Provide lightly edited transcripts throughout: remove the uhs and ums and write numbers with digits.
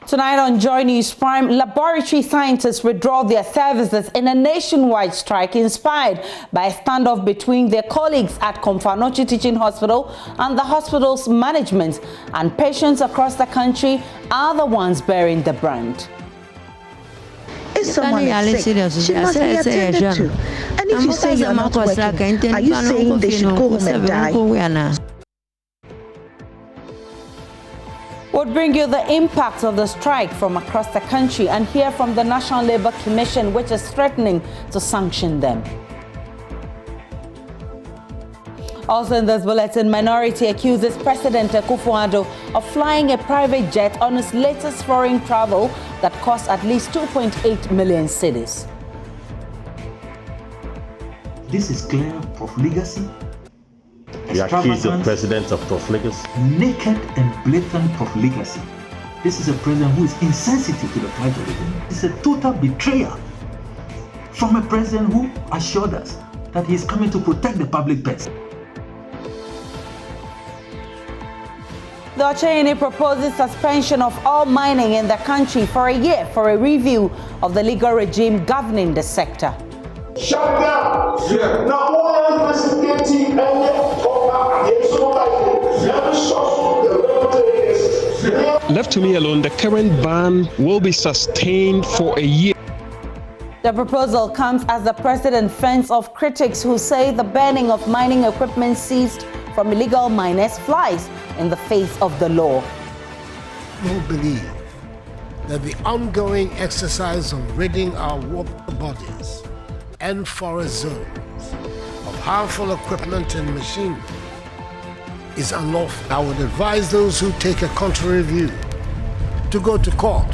Tonight on Joy News Prime, laboratory scientists withdraw their services in a nationwide strike inspired by a standoff between their colleagues at Komfanochi Teaching Hospital and the hospital's management, and patients across the country are the ones bearing the brunt. If someone is sick, she must be attended to. And if you say you're not working, are you saying they should go home and die? We'll bring you the impact of the strike from across the country and hear from the National Labour Commission, which is threatening to sanction them. Also in this bulletin, minority accuses President Akufo-Addo of flying a private jet on his latest foreign travel that cost at least 2.8 million cedis. This is clear profligacy. You accuse the president of profligacy? Naked and blatant profligacy. This is a president who is insensitive to the plight of the women. It's a total betrayal from a president who assured us that he is coming to protect the public purse. The Ashanti proposes suspension of all mining in the country for a year for a review of the legal regime governing the sector. Shut down! Yeah. Now, all investigating Left to me alone, the current ban will be sustained for a year. The proposal comes as the president fends off critics who say the banning of mining equipment seized from illegal miners flies in the face of the law. We believe that the ongoing exercise of ridding our water bodies and forest zones of harmful equipment and machinery is unlawful. I would advise those who take a contrary view to go to court.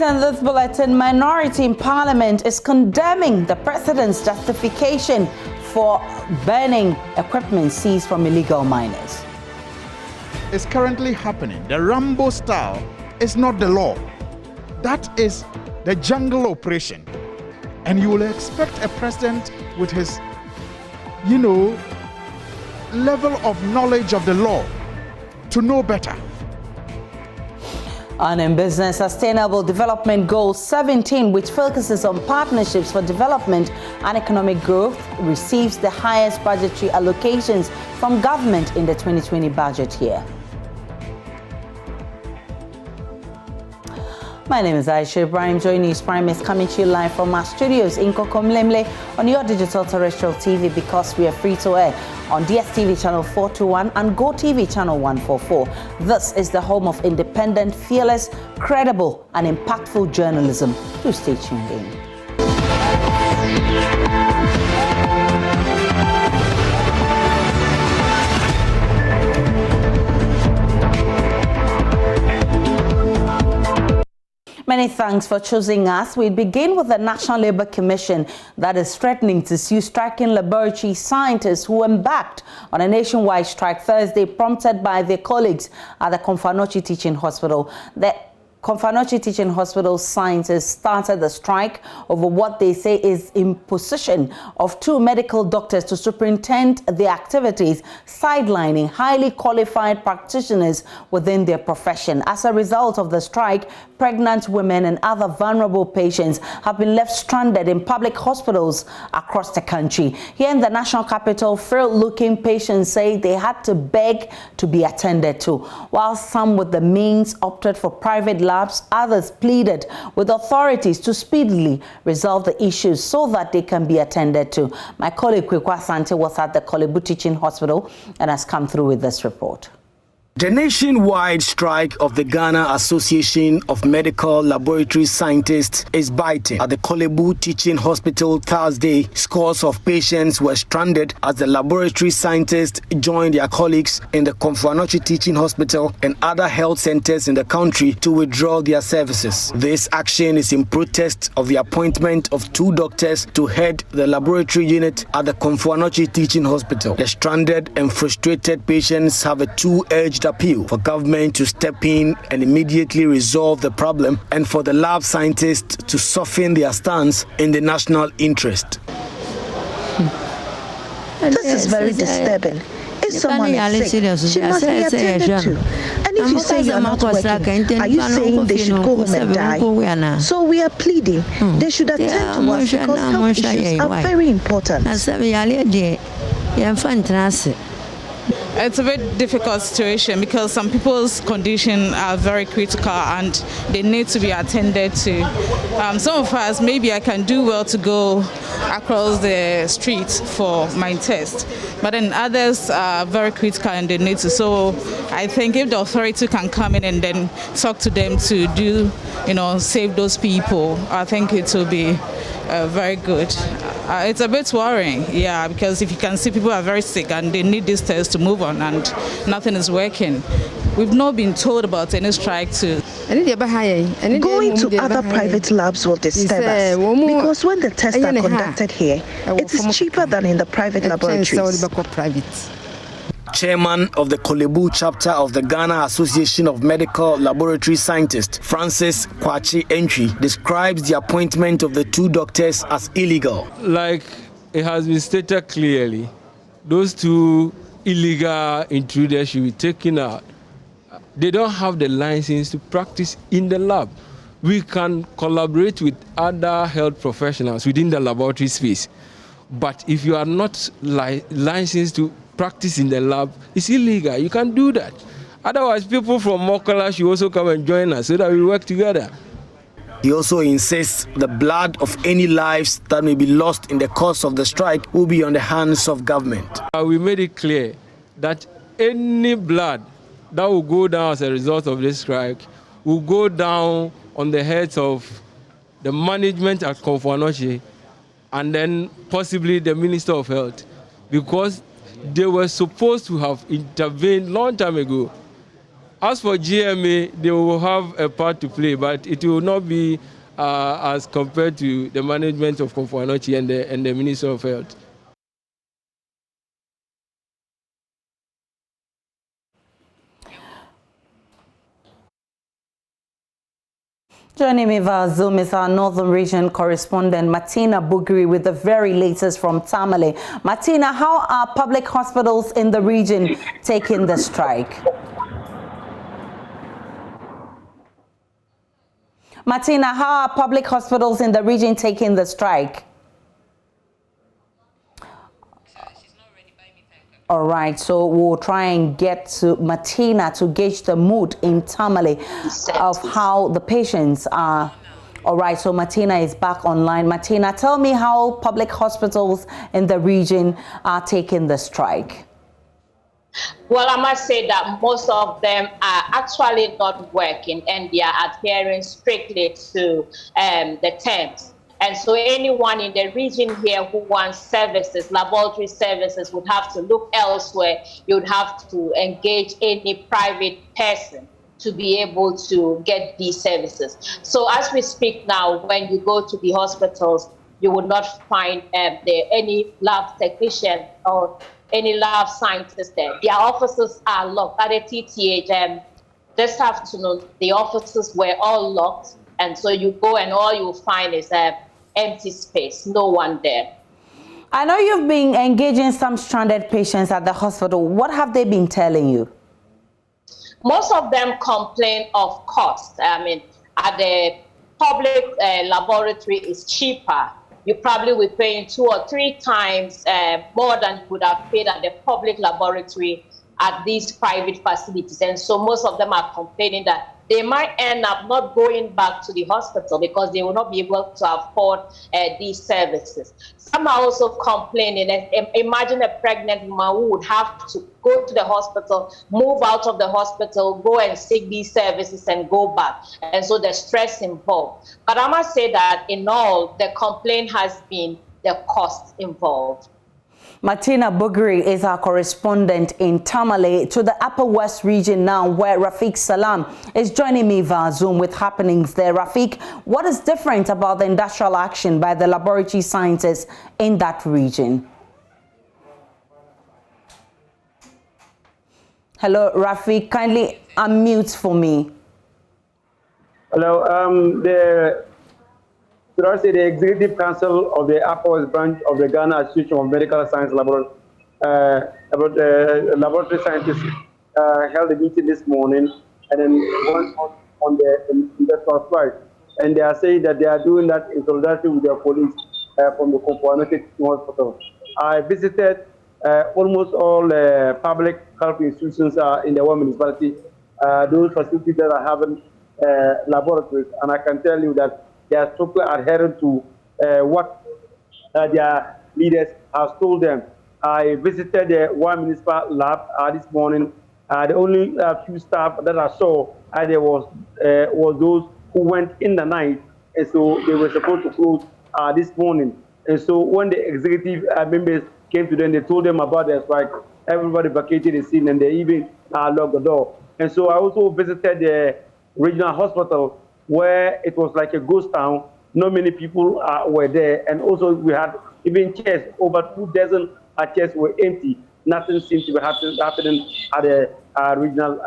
In this bulletin, minority in parliament is condemning the president's justification for burning equipment seized from illegal miners. It's currently happening. The Rambo style is not the law. That is the jungle operation. And you will expect a president with his, level of knowledge of the law to know better. And in business, Sustainable Development Goal 17, which focuses on partnerships for development and economic growth, receives the highest budgetary allocations from government in the 2020 budget year. My name is Aisha Ibrahim. Joy News Prime is coming to you live from our studios in Kokomlemle on your digital terrestrial TV, because we are free to air on DSTV channel 421 and GoTV channel 144. This is the home of independent, fearless, credible and impactful journalism. Do stay tuned in. Many thanks for choosing us. We begin with the National Labour Commission that is threatening to sue striking laboratory scientists who embarked on a nationwide strike Thursday, prompted by their colleagues at the Komfanochi Teaching Hospital. The Komfanochi Teaching Hospital scientists started the strike over what they say is imposition of two medical doctors to superintend their activities, sidelining highly qualified practitioners within their profession. As a result of the strike, pregnant women and other vulnerable patients have been left stranded in public hospitals across the country. Here in the national capital, frail-looking patients say they had to beg to be attended to, while some with the means opted for private labs. Others pleaded with authorities to speedily resolve the issues so that they can be attended to. My colleague Kwekwa Asante was at the Kolebu Teaching Hospital and has come through with this report. The nationwide strike of the Ghana Association of Medical Laboratory Scientists is biting. At the Kolebu Teaching Hospital Thursday, scores of patients were stranded as the laboratory scientists joined their colleagues in the Komfanochi Teaching Hospital and other health centers in the country to withdraw their services. This action is in protest of the appointment of two doctors to head the laboratory unit at the Komfanochi Teaching Hospital. The stranded and frustrated patients have a two-edged appeal for government to step in and immediately resolve the problem, and for the lab scientists to soften their stance in the national interest. This is very disturbing. If someone is sick, she must be attended to. And if you say you're not working, are you saying they should go home and die? So we are pleading they should attend to us because health issues are very important. It's a very difficult situation because some people's conditions are very critical and they need to be attended to. Some of us, maybe I can do well to go across the street for my test, but then others are very critical and they need to. So I think if the authority can come in and then talk to them to do, save those people, I think it will be very good. It's a bit worrying, yeah, because if you can see people are very sick and they need this test to move on and nothing is working. We've not been told about any strike too. Going to other private labs will disturb us because when the tests are conducted here, it is cheaper than in the private laboratories. Chairman of the Kolebu chapter of the Ghana Association of Medical Laboratory Scientists, Francis Kwachi Entry, describes the appointment of the two doctors as illegal. Like it has been stated clearly, those two illegal intruders should be taken out. They don't have the license to practice in the lab. We can collaborate with other health professionals within the laboratory space. But if you are not licensed to practice in the lab, it's illegal. You can't do that. Otherwise, people from Mokola should also come and join us so that we work together. He also insists the blood of any lives that may be lost in the course of the strike will be on the hands of government. We made it clear that any blood that will go down as a result of this strike will go down on the heads of the management at Konfuanoche and then possibly the Minister of Health, because they were supposed to have intervened long time ago. As for GMA, they will have a part to play, but it will not be as compared to the management of Konfuanoche and the Minister of Health. Joining me via Zoom is our Northern Region correspondent, Martina Bugri, with the very latest from Tamale. Martina, how are public hospitals in the region taking the strike? Martina, how are public hospitals in the region taking the strike? All right, so we'll try and get to Martina to gauge the mood in Tamale of how the patients are. All right, so Martina is back online. Martina, tell me how public hospitals in the region are taking the strike. Well, I must say that most of them are actually not working and they are adhering strictly to the terms. And so anyone in the region here who wants services, laboratory services, would have to look elsewhere. You would have to engage any private person to be able to get these services. So as we speak now, when you go to the hospitals, you would not find any lab technician or any lab scientist there. Their offices are locked. At the TTH, this afternoon, the offices were all locked. And so you go and all you'll find is empty space, no one there. I know you've been engaging some stranded patients at the hospital. What have they been telling you? Most of them complain of cost. I mean, at the public laboratory is cheaper. You probably will be paying 2 or 3 times more than you would have paid at the public laboratory at these private facilities. And so most of them are complaining that they might end up not going back to the hospital because they will not be able to afford these services. Some are also complaining. Imagine a pregnant woman who would have to go to the hospital, move out of the hospital, go and seek these services and go back. And so the stress involved. But I must say that in all, the complaint has been the cost involved. Martina Bugri is our correspondent in Tamale. To the Upper West region now, where Rafiq Salam is joining me via Zoom with happenings there. Rafiq, what is different about the industrial action by the laboratory scientists in that region? Hello, Rafiq, kindly unmute for me. Hello, the Executive Council of the Upper West Branch of the Ghana Association of Medical Science Laboratory laboratory scientists held a meeting this morning and then went on the strike. And they are saying that they are doing that in solidarity with their colleagues from the Kopoanote Hospital. I visited almost all public health institutions in the one municipality, those facilities that are having laboratories, and I can tell you that they are strictly adhering to what their leaders have told them. I visited the one municipal lab this morning. The only few staff that I saw there was those who went in the night, and so they were supposed to close this morning. And so when the executive members came to them, they told them about their strike. Everybody vacated the scene, and they even locked the door. And so I also visited the regional hospital, where it was like a ghost town. Not many people were there, and also we had even chairs. Over 2 dozen chairs were empty. Nothing seemed to be happening at the regional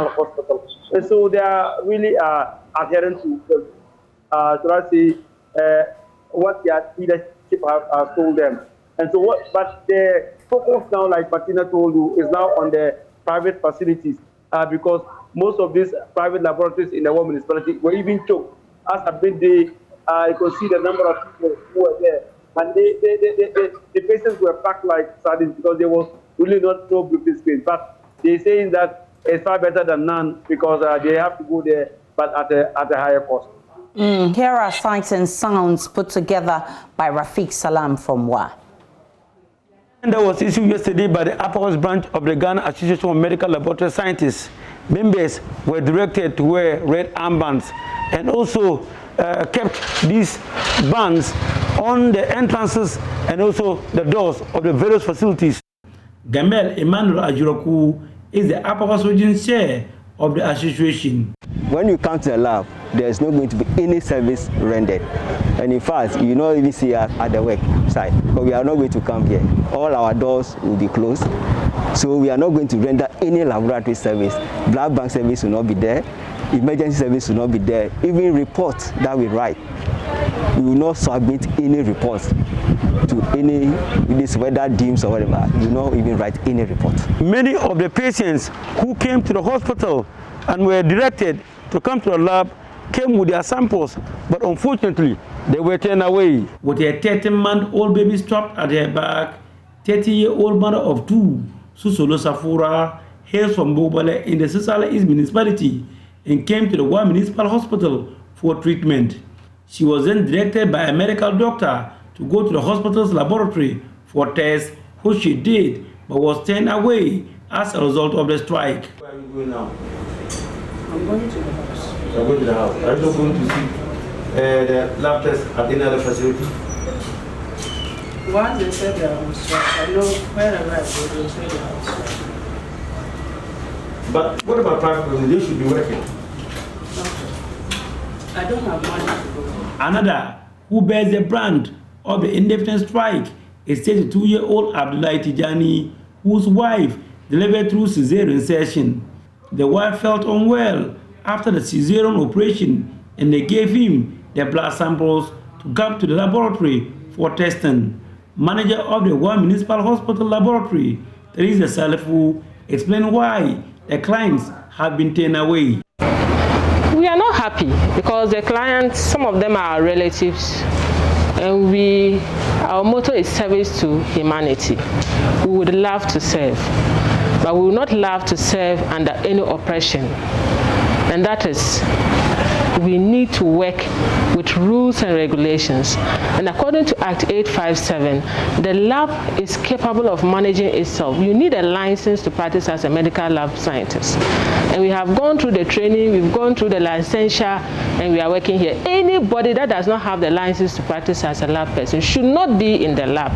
hospital. And so they are really adhering to, what their leadership has told them. And so but the focus now, like Martina told you, is now on the private facilities because most of these private laboratories in the one municipality were even choked. As a midday, you can see the number of people who were there. And the patients were packed like sardines because there was really no breathing space. But they're saying that it's far better than none because they have to go there, but at a higher cost. Here are sights and sounds put together by Rafiq Salam from WA. That was issued yesterday by the Upper House branch of the Ghana Association of Medical Laboratory Scientists. Members were directed to wear red armbands and also kept these bands on the entrances and also the doors of the various facilities. Gamel Emmanuel Ajuroku is the Upper House region chair of the association. When you come to the lab, there is not going to be any service rendered. And in fact, you not even see us at the work site, but we are not going to come here. All our doors will be closed. So we are not going to render any laboratory service. Blood bank service will not be there. Emergency service will not be there. Even reports that we write, we will not submit any reports to any this weather deems or whatever. You will not even write any report. Many of the patients who came to the hospital and were directed to come to the lab came with their samples, but unfortunately they were turned away. With a 13-month-old baby strapped at her back, 30-year-old mother of two, Susolo Safura, hails from Bobale in the Sisala East municipality and came to the Wa Municipal Hospital for treatment. She was then directed by a medical doctor to go to the hospital's laboratory for tests, which she did, but was turned away as a result of the strike. Where are you going now? I'm going to the house. You're going to the house. Are you not going to see the lab test at any other facility? Once they said they are on strike, I know wherever I go, they say they are on strike. But what about private persons? They should be working. I don't have money to go. Another who bears the brand of the indefinite strike is 32-year-old Abdullahi Tijani, whose wife delivered through cesarean section. The wife felt unwell after the cesarean operation, and they gave him their blood samples to come to the laboratory for testing. Manager of the Wa Municipal Hospital Laboratory, Teresa Salifu, explained why the clients have been turned away. We are not happy because the clients, some of them are our relatives, and our motto is service to humanity. We would love to serve, but we would not love to serve under any oppression. And that is, we need to work with rules and regulations. And according to Act 857, the lab is capable of managing itself. You need a license to practice as a medical lab scientist. And we have gone through the training, we've gone through the licensure, and we are working here. Anybody that does not have the license to practice as a lab person should not be in the lab.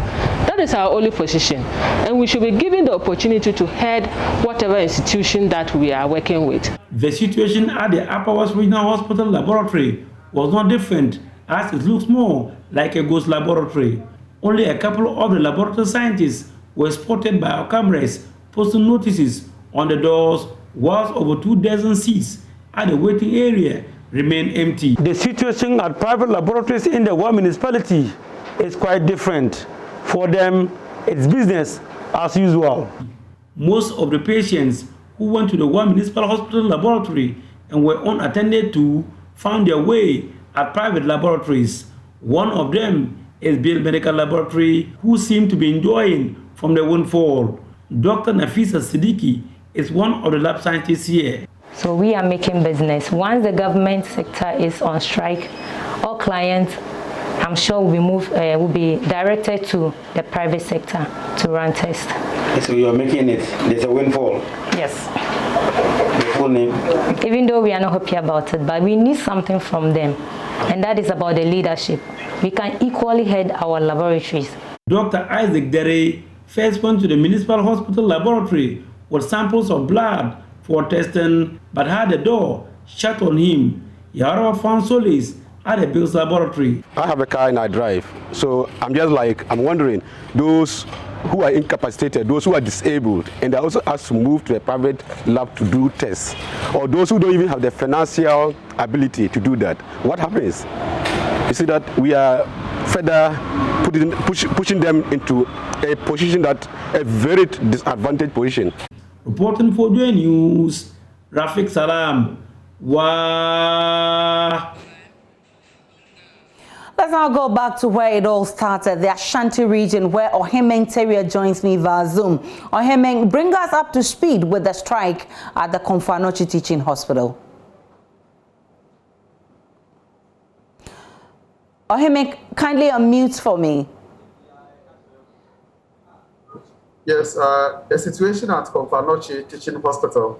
That is our only position. And we should be given the opportunity to head whatever institution that we are working with. The situation at the Upper West Regional Hospital Laboratory was not different, as it looks more like a ghost laboratory. Only a couple of the laboratory scientists were spotted by our cameras posting notices on the doors, whilst over 2 dozen seats at the waiting area remain empty. The situation at private laboratories in the Wa municipality is quite different. For them, it's business as usual. Most of the patients who went to the one municipal hospital laboratory and were unattended to found their way at private laboratories. One of them is Bill Medical Laboratory, who seem to be enjoying from the windfall. Dr. Nafisa Siddiqui is one of the lab scientists here. So we are making business. Once the government sector is on strike, all clients, I'm sure, will be directed to the private sector to run tests. So you are making it, there's a windfall? Yes. The full name? Even though we are not happy about it, but we need something from them, and that is about the leadership. We can equally head our laboratories. Dr. Isaac Dere first went to the municipal hospital laboratory with samples of blood for testing, but had the door shut on him. He however found solace at the Bill's laboratory. I have a car and I drive, so I'm wondering, those who are incapacitated, those who are disabled, and they also asked to move to a private lab to do tests, or those who don't even have the financial ability to do that, what happens? You see that we are further pushing them into a position a very disadvantaged position. Reporting for Joy News, Rafik Salam. Wow. Let's now go back to where it all started, the Ashanti region, where Ohemeng Teria joins me via Zoom. Ohemeng, bring us up to speed with the strike at the Komfo-Anokye Teaching Hospital. Ohemeng, kindly unmute for me. Yes, the situation at Komfo-Anokye Teaching Hospital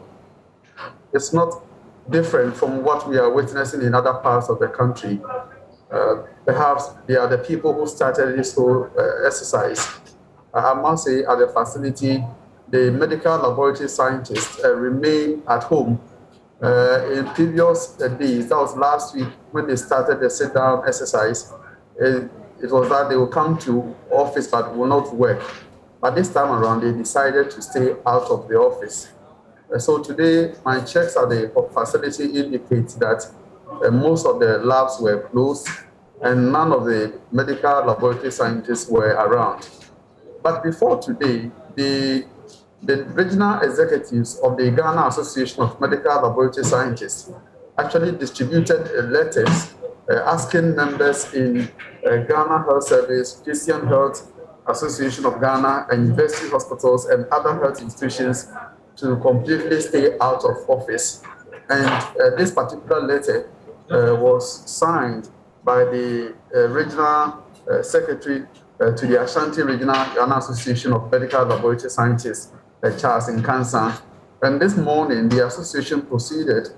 is not different from what we are witnessing in other parts of the country. Perhaps they are the people who started this whole exercise. I must say, at the facility, the medical laboratory scientists remain at home. In previous days, that was last week when they started the sit-down exercise, it was that they will come to office but will not work. But this time around, they decided to stay out of the office. So today, my checks at the facility indicate that most of the labs were closed and none of the medical laboratory scientists were around. But before today, the regional executives of the Ghana Association of Medical Laboratory Scientists actually distributed letters asking members in Ghana Health Service, Christian Health Association of Ghana, and university hospitals and other health institutions to completely stay out of office. And this particular letter was signed by the regional secretary to the Ashanti Regional Ghana Association of Medical Laboratory Scientists, Charles Nkansa. And this morning, the association proceeded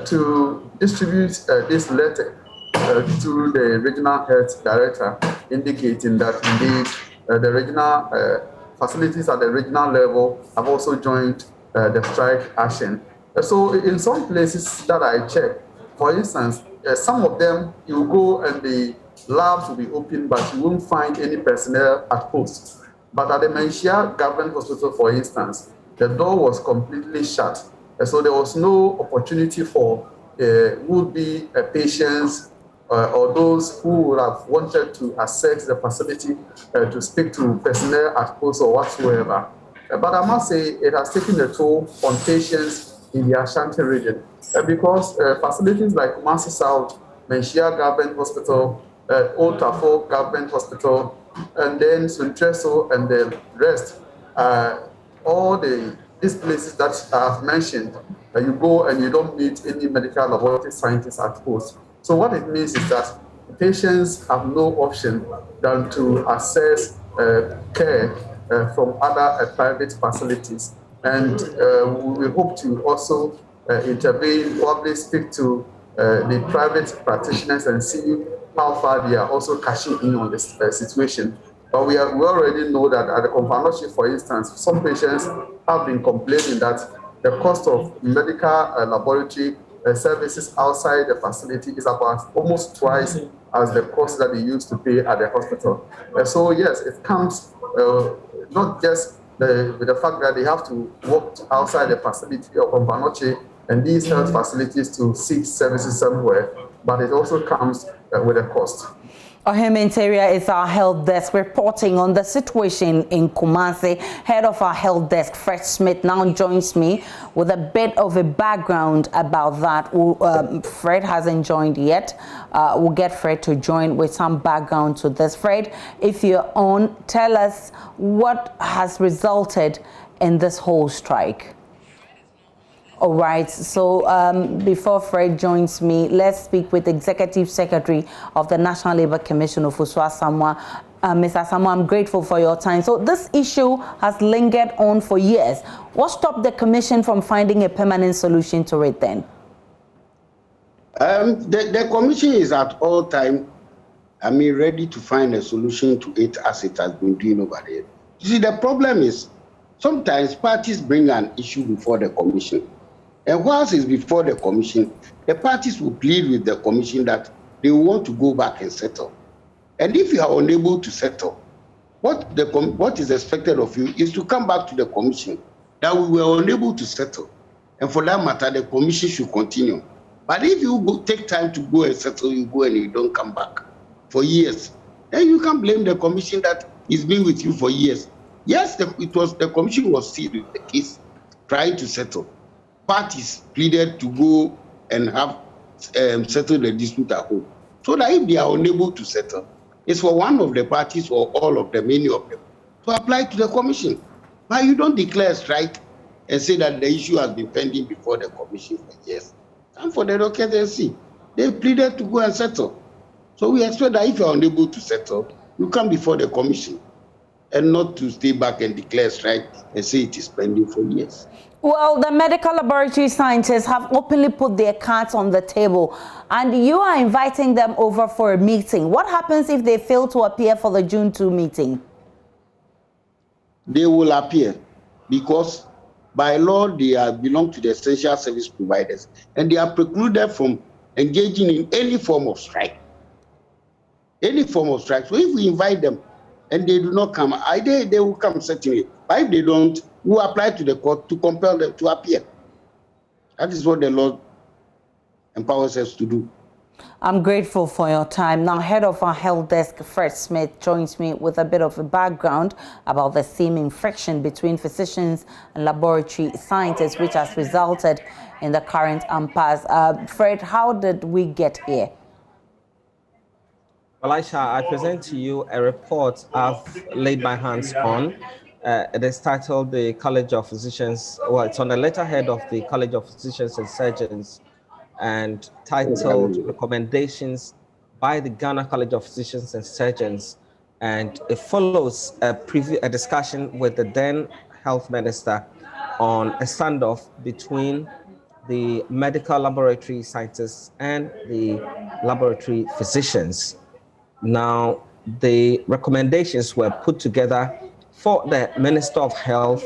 to distribute this letter to the regional health director, indicating that indeed the regional facilities at the regional level have also joined the strike action. So in some places that I checked, for instance, some of them, you go and the labs will be open, but you won't find any personnel at post. But at the Menchia Government Hospital, for instance, the door was completely shut. So there was no opportunity for would-be patients or those who would have wanted to access the facility to speak to personnel at post or whatsoever. But I must say it has taken a toll on patients in the Ashanti region because facilities like Kumasi South, Menchia Government Hospital, Old Tafo Government Hospital, and then Suntreso and the rest, all these places that I've mentioned, you go and you don't meet any medical laboratory scientists at post. So what it means is that patients have no option than to access care from other private facilities. And we hope to also intervene, probably speak to the private practitioners and see how far they are also cashing in on this situation. But we already know that at the Komfo-Anokye, for instance, some patients have been complaining that the cost of medical laboratory services outside the facility is about almost twice as the cost that they used to pay at the hospital. So yes, it comes not just with the fact that they have to walk outside the facility of Komfo-Anokye and these health facilities to seek services somewhere, but it also comes with a cost. Ohementeria is our health desk reporting on the situation in Kumasi. Head of our health desk, Fred Smith, now joins me with a bit of a background about that. Fred hasn't joined yet. We'll get Fred to join with some background to this. Fred, if you're on, tell us what has resulted in this whole strike. All right, so before Fred joins me, let's speak with Executive Secretary of the National Labour Commission, Ofosu Asamoah. Mr. Asamoah, I'm grateful for your time. So this issue has lingered on for years. What stopped the Commission from finding a permanent solution to it then? The Commission is at all time, ready to find a solution to it as it has been doing over there. You see, the problem is sometimes parties bring an issue before the Commission. And once it's before the Commission, the parties will plead with the Commission that they want to go back and settle. And if you are unable to settle, what is expected of you is to come back to the Commission that we were unable to settle. And for that matter, the Commission should continue. But if you take time to go and settle, you go and you don't come back for years, then you can blame the Commission that it's been with you for years. Yes, the Commission was sealed with the case, trying to settle. Parties pleaded to go and have settled the dispute at home. So that if they are unable to settle, it's for one of the parties or all of them, many of them, to apply to the Commission. But you don't declare a strike and say that the issue has been pending before the Commission for years. And for the docket and see, they pleaded to go and settle. So we expect that if you are unable to settle, you come before the Commission and not to stay back and declare a strike and say it is pending for years. Well, the medical laboratory scientists have openly put their cards on the table, and you are inviting them over for a meeting. What happens if they fail to appear for the June 2 meeting? They will appear because by law they belong to the essential service providers, and they are precluded from engaging in any form of strike. Any form of strike. So if we invite them and they do not come, either they will come certainly. But if they don't, we will apply to the court to compel them to appear. That is what the law empowers us to do. I'm grateful for your time. Now, head of our health desk, Fred Smith, joins me with a bit of a background about the seeming friction between physicians and laboratory scientists, which has resulted in the current impasse. Fred, how did we get here? Well, Aisha, I present to you a report I've laid my hands on. It is titled the College of Physicians. Well, it's on the letterhead of the College of Physicians and Surgeons, and titled Recommendations by the Ghana College of Physicians and Surgeons. And it follows a discussion with the then health minister on a standoff between the medical laboratory scientists and the laboratory physicians. Now, the recommendations were put together for the Minister of Health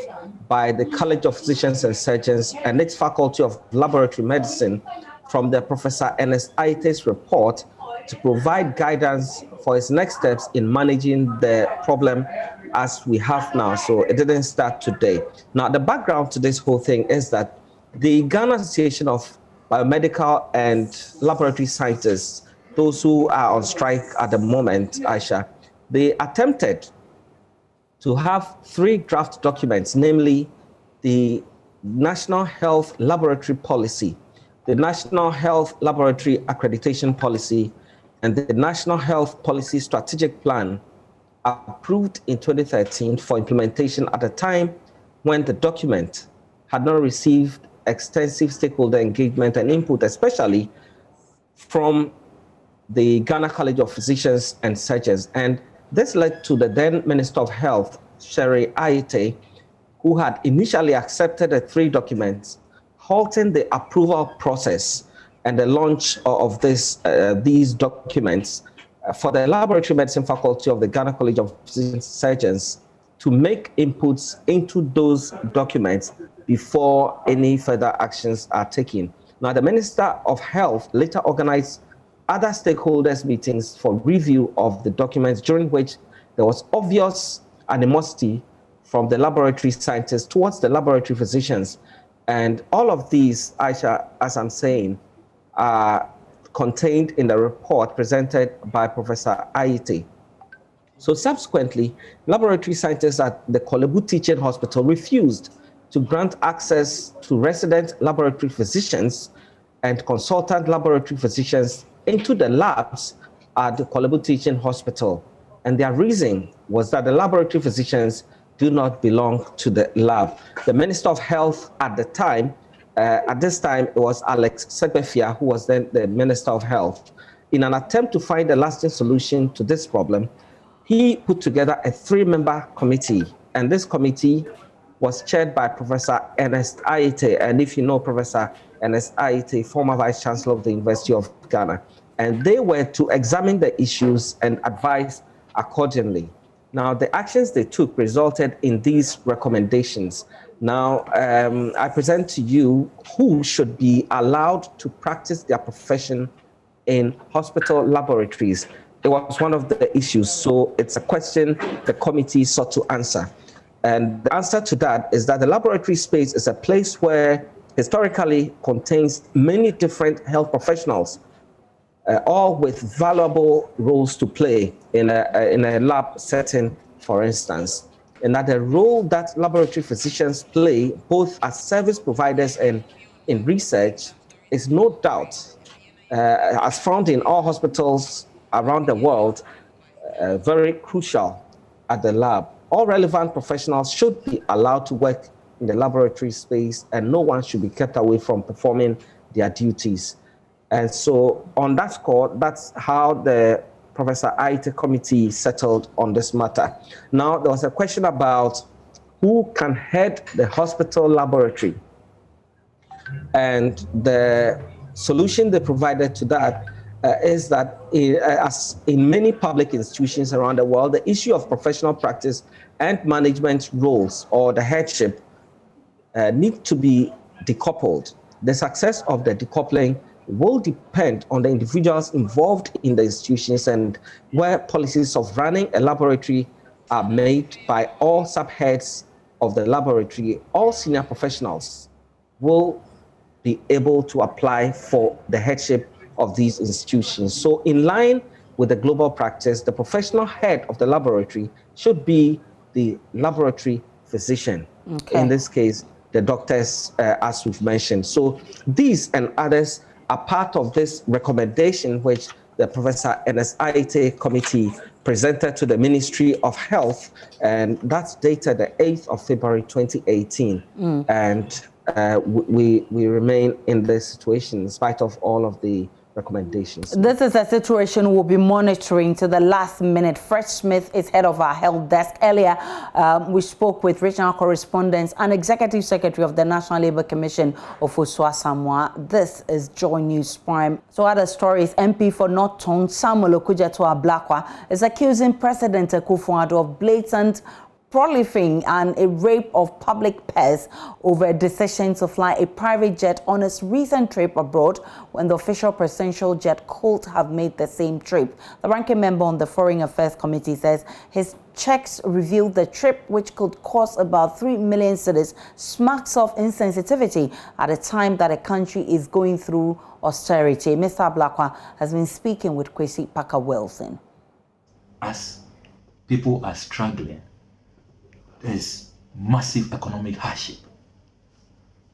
by the College of Physicians and Surgeons and its Faculty of Laboratory Medicine from the Professor Ernest Aite's report to provide guidance for its next steps in managing the problem as we have now. So it didn't start today. Now, the background to this whole thing is that the Ghana Association of Biomedical and Laboratory Scientists, those who are on strike at the moment, Aisha, they attempted to have 3 draft documents, namely the National Health Laboratory Policy, the National Health Laboratory Accreditation Policy, and the National Health Policy Strategic Plan, approved in 2013 for implementation at a time when the document had not received extensive stakeholder engagement and input, especially from the Ghana College of Physicians and Surgeons. And this led to the then Minister of Health, Sherry Aite, who had initially accepted the 3 documents, halting the approval process and the launch of these documents for the Laboratory Medicine Faculty of the Ghana College of Physicians and Surgeons to make inputs into those documents before any further actions are taken. Now, the Minister of Health later organized other stakeholders meetings for review of the documents, during which there was obvious animosity from the laboratory scientists towards the laboratory physicians. And all of these, Aisha, as I'm saying, are contained in the report presented by Professor Aite. So subsequently, laboratory scientists at the Kolebu Teaching Hospital refused to grant access to resident laboratory physicians and consultant laboratory physicians into the labs at the Kolebu Teaching Hospital. And their reason was that the laboratory physicians do not belong to the lab. The Minister of Health at the time, at this time, it was Alex Segbefia, who was then the Minister of Health. In an attempt to find a lasting solution to this problem, he put together a 3-member committee, and this committee was chaired by Professor Ernest Aite. And if you know Professor Ernest Aite, former Vice Chancellor of the University of Ghana, and they were to examine the issues and advise accordingly. Now, the actions they took resulted in these recommendations. Now, I present to you who should be allowed to practice their profession in hospital laboratories. It was one of the issues, so it's a question the committee sought to answer. And the answer to that is that the laboratory space is a place where historically contains many different health professionals, all with valuable roles to play in a lab setting, for instance. And that the role that laboratory physicians play, both as service providers and in research, is no doubt, as found in all hospitals around the world, very crucial at the lab. All relevant professionals should be allowed to work in the laboratory space, and no one should be kept away from performing their duties. And so on that score, that's how the Professor Aite committee settled on this matter. Now, there was a question about who can head the hospital laboratory. And the solution they provided to that is that as in many public institutions around the world, the issue of professional practice and management roles, or the headship, need to be decoupled. The success of the decoupling will depend on the individuals involved in the institutions, and where policies of running a laboratory are made by all subheads of the laboratory, all senior professionals will be able to apply for the headship of these institutions. So in line with the global practice, the professional head of the laboratory should be the laboratory physician. Okay. In this case, the doctors, as we've mentioned. So these and others are part of this recommendation which the Professor Ernest Aite committee presented to the Ministry of Health, and that's dated the 8th of February 2018. And we remain in this situation in spite of all of the recommendations. This is a situation we'll be monitoring to the last minute. Fred Smith is head of our health desk. Earlier, we spoke with regional correspondents and executive secretary of the National Labour Commission, Ofusua Samoa. This is Joy News Prime. So other stories, MP for North Tongue, Samuel Okujeto Ablakwa, is accusing President Akufo-Addo of blatant proliferating and a rape of public purse over a decision to fly a private jet on its recent trip abroad, when the official presidential jet could have made the same trip. The ranking member on the Foreign Affairs Committee says his checks revealed the trip, which could cost about 3 million cedis, smacks of insensitivity at a time that a country is going through austerity. Mr. Ablakwa has been speaking with Kwesi Parker-Wilson. As people are struggling, there's massive economic hardship.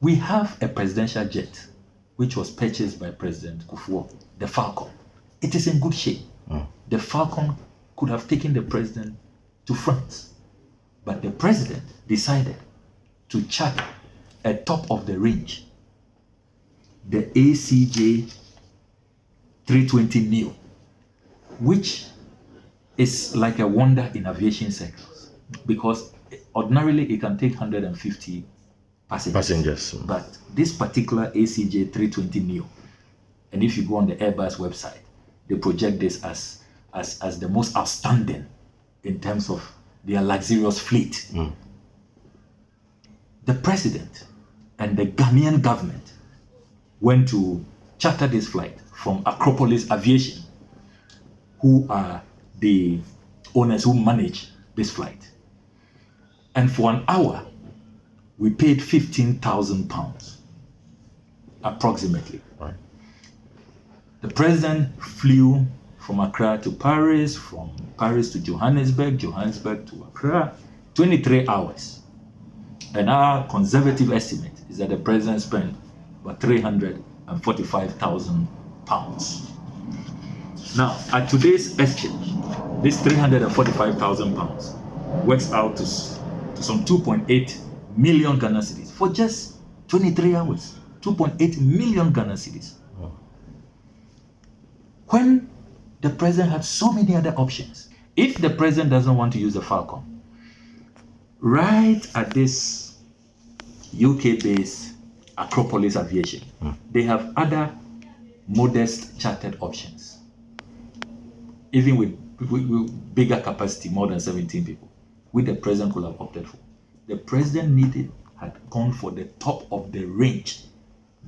We have a presidential jet which was purchased by President Kufuor, the Falcon. It is in good shape. The Falcon could have taken the president to France, but the president decided to charter a top of the range, the ACJ 320 Neo, which is like a wonder in aviation circles, because ordinarily it can take 150 passengers. But this particular ACJ 320 Neo, and if you go on the Airbus website, they project this as the most outstanding in terms of their luxurious fleet. The president and the Ghanaian government went to charter this flight from Acropolis Aviation, who are the owners who manage this flight. And for an hour, we paid £15,000 approximately. Right. The president flew from Accra to Paris, from Paris to Johannesburg, Johannesburg to Accra, 23 hours. And our conservative estimate is that the president spent about £345,000. Now, at today's exchange, this £345,000 works out to some 2.8 million Ghana cedis for just 23 hours. 2.8 million Ghana cedis. When the president had so many other options, if the president doesn't want to use the Falcon, right at this UK-based Acropolis Aviation, they have other modest chartered options, even with bigger capacity, more than 17 people, which the president could have opted for. The president had gone for the top of the range,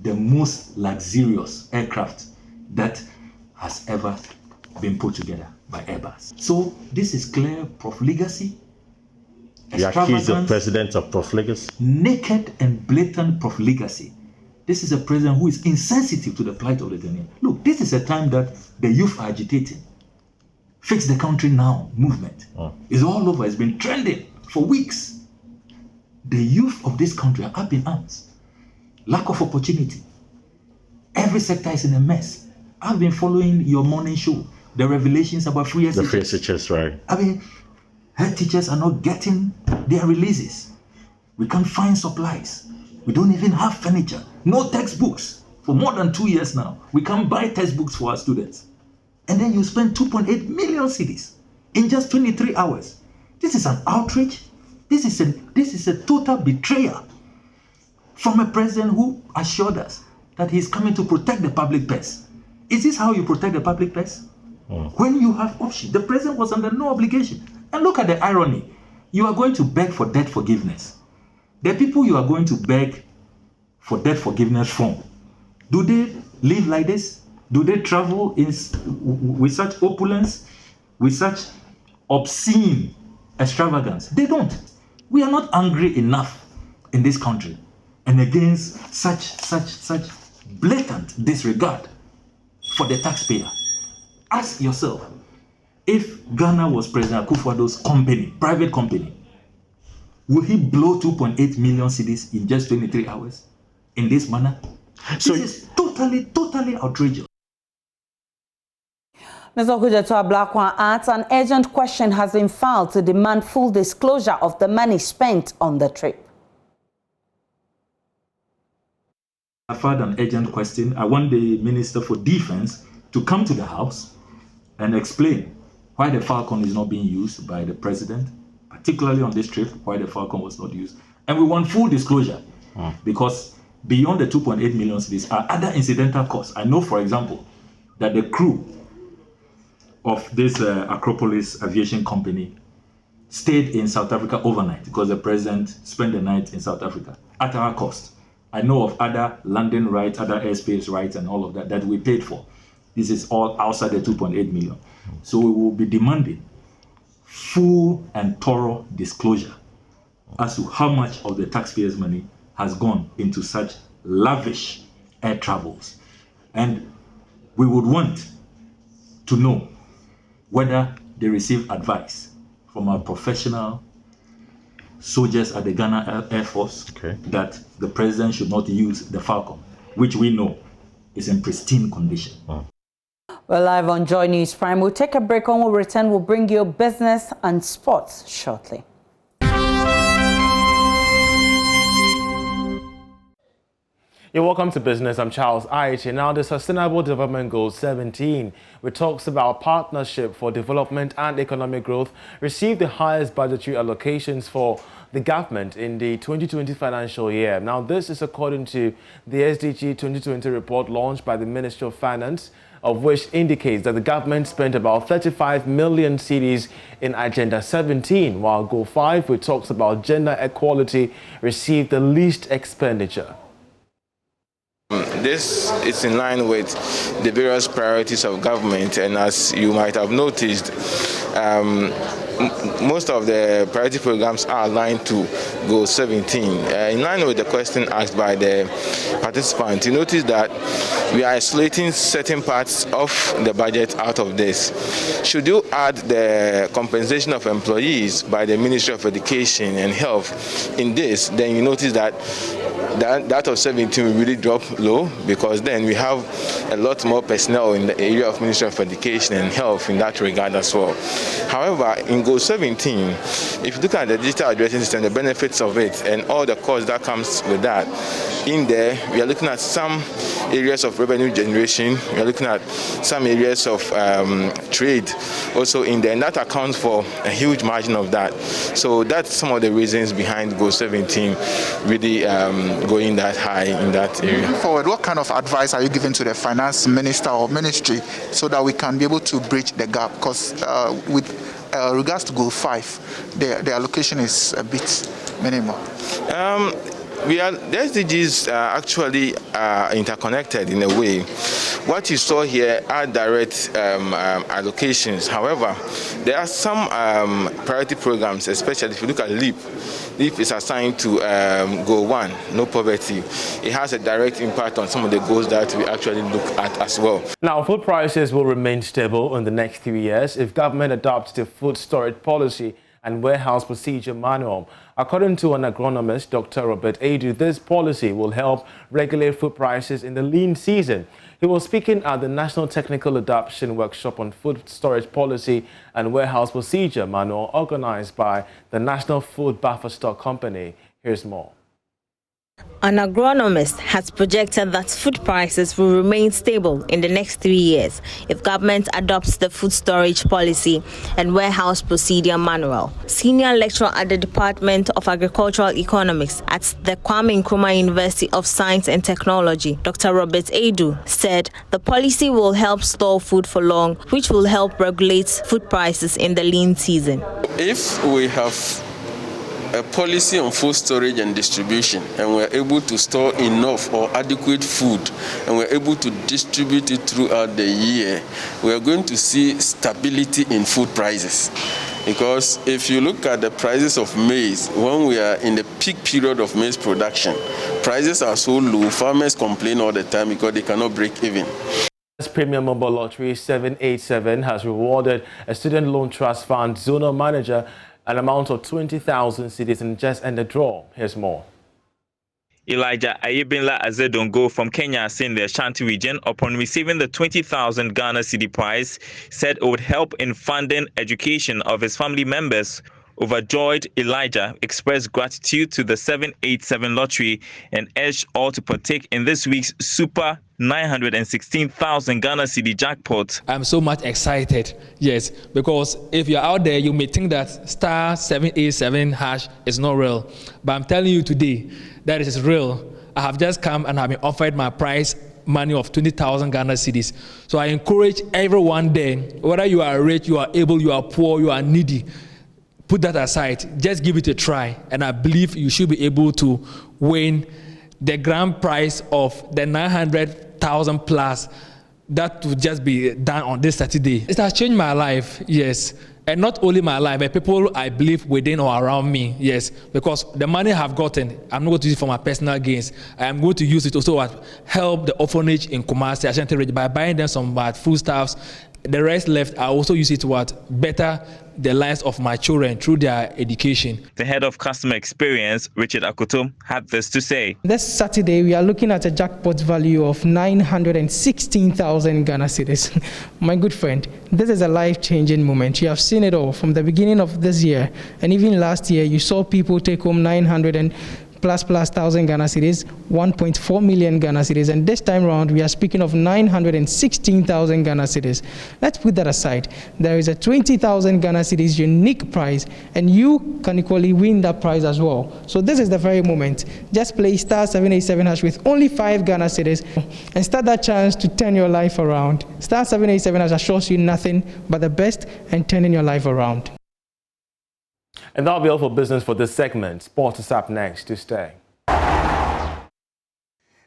the most luxurious aircraft that has ever been put together by Airbus. So this is clear profligacy. You accuse the president of profligacy? Naked and blatant profligacy. This is a president who is insensitive to the plight of the Ghanaian. Look, this is a time that the youth are agitating. Fix the country now movement is all over. It's been trending for weeks. The youth of this country are up in arms. Lack of opportunity. Every sector is in a mess. I've been following your morning show, the revelations about free SHS. The free SHS, right. I mean, head teachers are not getting their releases. We can't find supplies. We don't even have furniture. No textbooks. For more than 2 years now, we can't buy textbooks for our students. And then you spend 2.8 million cedis in just 23 hours. This is an outrage. This is a total betrayal from a president who assured us that he's coming to protect the public purse. Is this how you protect the public purse? When you have options, the president was under no obligation. And look at the irony. You are going to beg for debt forgiveness. The people you are going to beg for debt forgiveness from, do they live like this? Do they travel with such opulence, with such obscene extravagance? They don't. We are not angry enough in this country and against such blatant disregard for the taxpayer. Ask yourself, if Ghana was President Akufo-Addo's company, private company, will he blow 2.8 million cedis in just 23 hours in this manner? So this is totally outrageous. Mr. Okujeto Ablakwa adds an urgent question has been filed to demand full disclosure of the money spent on the trip. I filed an urgent question. I want the Minister for Defense to come to the House and explain why the Falcon is not being used by the President, particularly on this trip, why the Falcon was not used. And we want full disclosure because beyond the 2.8 million cedis are other incidental costs. I know, for example, that the crew of this Acropolis Aviation Company stayed in South Africa overnight because the President spent the night in South Africa at our cost. I know of other landing rights, other airspace rights and all of that we paid for. This is all outside the 2.8 million. So we will be demanding full and thorough disclosure as to how much of the taxpayers' money has gone into such lavish air travels. And we would want to know whether they receive advice from our professional soldiers at the Ghana Air Force that the president should not use the Falcon, which we know is in pristine condition. We're live on Joy News Prime. We'll take a break. When we return, we'll bring you business and sports shortly. You're welcome to Business. I'm Charles Aiche. Now, the Sustainable Development Goal 17, which talks about partnership for development and economic growth, received the highest budgetary allocations for the government in the 2020 financial year. Now, this is according to the SDG 2020 report launched by the Ministry of Finance, of which indicates that the government spent about 35 million cedis in Agenda 17, while Goal 5, which talks about gender equality, received the least expenditure. This is in line with the various priorities of government, and as you might have noticed, most of the priority programs are aligned to Goal 17. In line with the question asked by the participant, you notice that we are isolating certain parts of the budget out of this. Should you add the compensation of employees by the Ministry of Education and Health in this, then you notice that that of 17 will really drop low, because then we have a lot more personnel in the area of Ministry of Education and Health in that regard as well. However, in Goal 17, if you look at the digital addressing system, the benefits of it and all the costs that comes with that, in there we are looking at some areas of revenue generation, we are looking at some areas of trade also in there, and that accounts for a huge margin of that. So that's some of the reasons behind Goal 17 really going that high in that area. Forward, what kind of advice are you giving to the finance minister or ministry so that we can be able to bridge the gap? Because with regards to Goal 5, the allocation is a bit minimal. The SDGs are actually interconnected in a way. What you saw here are direct allocations. However, there are some priority programs, especially if you look at LEAP. LEAP is assigned to Goal 1, no poverty. It has a direct impact on some of the goals that we actually look at as well. Now, food prices will remain stable in the next 3 years if government adopts the food storage policy and warehouse procedure manual. According to an agronomist, Dr. Robert Adu, this policy will help regulate food prices in the lean season. He was speaking at the National Technical Adoption Workshop on Food Storage Policy and Warehouse Procedure Manual organized by the National Food Buffer Stock Company. Here's more. An agronomist has projected that food prices will remain stable in the next 3 years if government adopts the food storage policy and warehouse procedure manual. Senior lecturer at the Department of Agricultural Economics at the Kwame Nkrumah University of Science and Technology, Dr. Robert Adu, said the policy will help store food for long, which will help regulate food prices in the lean season. If we have a policy on food storage and distribution, and we're able to store enough or adequate food, and we're able to distribute it throughout the year, we're going to see stability in food prices. Because if you look at the prices of maize, when we are in the peak period of maize production, prices are so low, farmers complain all the time because they cannot break even. Premium Mobile Lottery 787 has rewarded a student loan trust fund zonal manager an amount of 20,000 cedis and just ended draw. Here's more. Elijah Ayebinla Azedongo from Kenya in the Ashanti region, upon receiving the 20,000 Ghana cedi prize, said it would help in funding education of his family members. Overjoyed, Elijah expressed gratitude to the 787 lottery and urged all to partake in this week's super 916,000 Ghana cedi jackpot. I'm so much excited, yes, because if you're out there, you may think that star 787 hash is not real. But I'm telling you today that it is real. I have just come and have been offered my prize money of 20,000 Ghana cedis. So I encourage everyone there, whether you are rich, you are able, you are poor, you are needy, put that aside, just give it a try, and I believe you should be able to win the grand prize of the 900,000 plus that would just be done on this Saturday. It has changed my life, yes, and not only my life, but people I believe within or around me, yes, because the money I have gotten, I'm not going to use it for my personal gains. I am going to use it also to help the orphanage in Kumasi, Ashanti region, by buying them some foodstuffs. The rest left, I also use it to better the lives of my children through their education. The head of customer experience, Richard Akoto, had this to say. This Saturday, we are looking at a jackpot value of 916,000 Ghana cedis. My good friend, this is a life-changing moment. You have seen it all from the beginning of this year, and even last year, you saw people take home 900 plus thousand Ghana cedis, 1.4 million Ghana cedis, and this time around we are speaking of 916,000 Ghana cedis. Let's put that aside. There is a 20,000 Ghana cedis unique prize, and you can equally win that prize as well. So this is the very moment. Just play star 787 hash with only 5 Ghana cedis and start that chance to turn your life around. Star 787 hash assures you nothing but the best and turning your life around. And that'll be all for business for this segment. Sports is up next. To stay.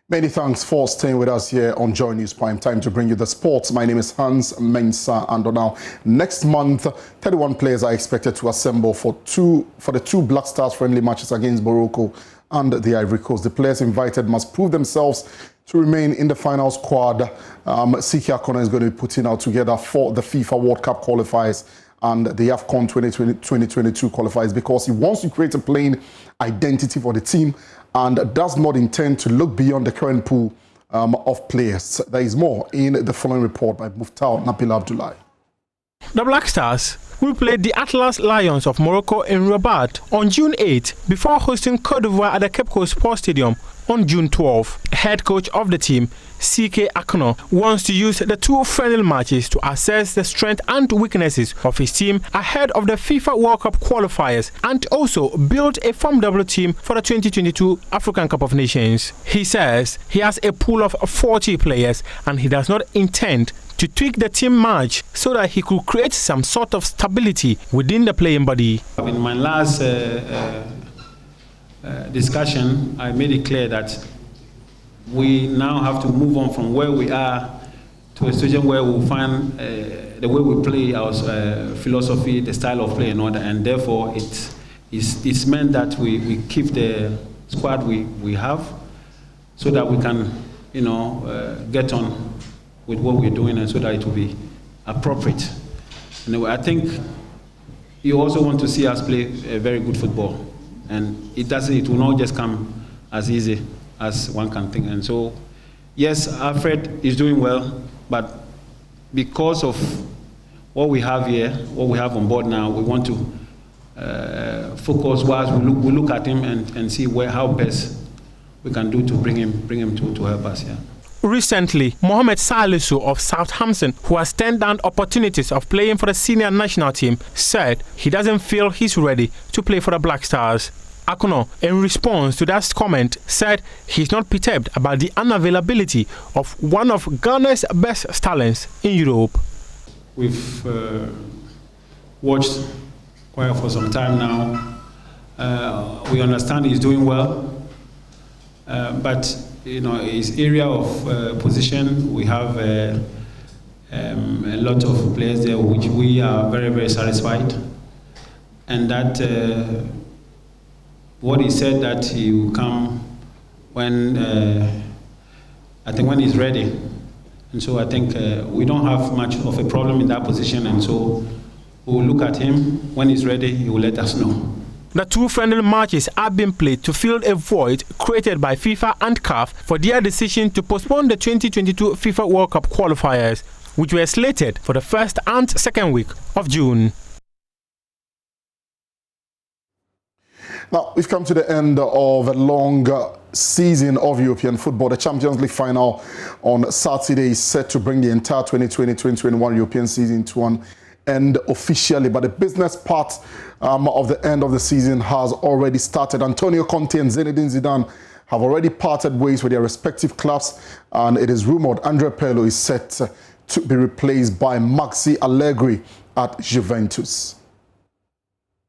Many thanks for staying with us here on Joy News Prime Time to bring you the sports. My name is Hans Mensah, and now next month, 31 players are expected to assemble for the two Black Stars friendly matches against Morocco and the Ivory Coast. The players invited must prove themselves to remain in the final squad. Siki Akono is going to be putting out together for the FIFA World Cup qualifiers and the AFCON 2022 qualifiers because he wants to create a playing identity for the team and does not intend to look beyond the current pool of players. There is more in the following report by Muftar Nabil Abdullahi. The Black Stars will play the Atlas Lions of Morocco in Rabat on June 8 before hosting Cote d'Ivoire at the Cape Coast Sports Stadium on June 12. Head coach of the team, CK Akono, wants to use the two friendly matches to assess the strength and weaknesses of his team ahead of the FIFA World Cup qualifiers and also build a formidable team for the 2022 African Cup of Nations. He says he has a pool of 40 players and he does not intend to tweak the team much so that he could create some sort of stability within the playing body. In my last discussion, I made it clear that we now have to move on from where we are to a situation where we'll find the way we play, our philosophy, the style of play in order, and therefore it's meant that we keep the squad we have so that we can, get on with what we're doing and so that it will be appropriate. Anyway, I think you also want to see us play a very good football. And it will not just come as easy as one can think. And so, yes, Alfred is doing well, but because of what we have here, what we have on board now, we want to focus whilst we look at him and see how best we can do to bring him to help us here. Recently, Mohamed Salisu of Southampton, who has turned down opportunities of playing for the senior national team, said he doesn't feel he's ready to play for the Black Stars. Akono, in response to that comment, said he's not perturbed about the unavailability of one of Ghana's best talents in Europe. We've watched quite for some time now. We understand he's doing well, but his area of position, we have a lot of players there which we are very, very satisfied. And that what he said that he will come when, I think when he's ready. And so I think we don't have much of a problem in that position. And so we'll look at him. When he's ready, he will let us know. The two friendly matches are being played to fill a void created by FIFA and CAF for their decision to postpone the 2022 FIFA World Cup qualifiers, which were slated for the 1st and 2nd week of June. Now, we've come to the end of a long season of European football. The Champions League final on Saturday is set to bring the entire 2020-2021 European season to an end officially, but the business part of the end of the season has already started. Antonio Conte and Zinedine Zidane have already parted ways with their respective clubs, and it is rumored Andrea Pirlo is set to be replaced by Maxi Allegri at Juventus.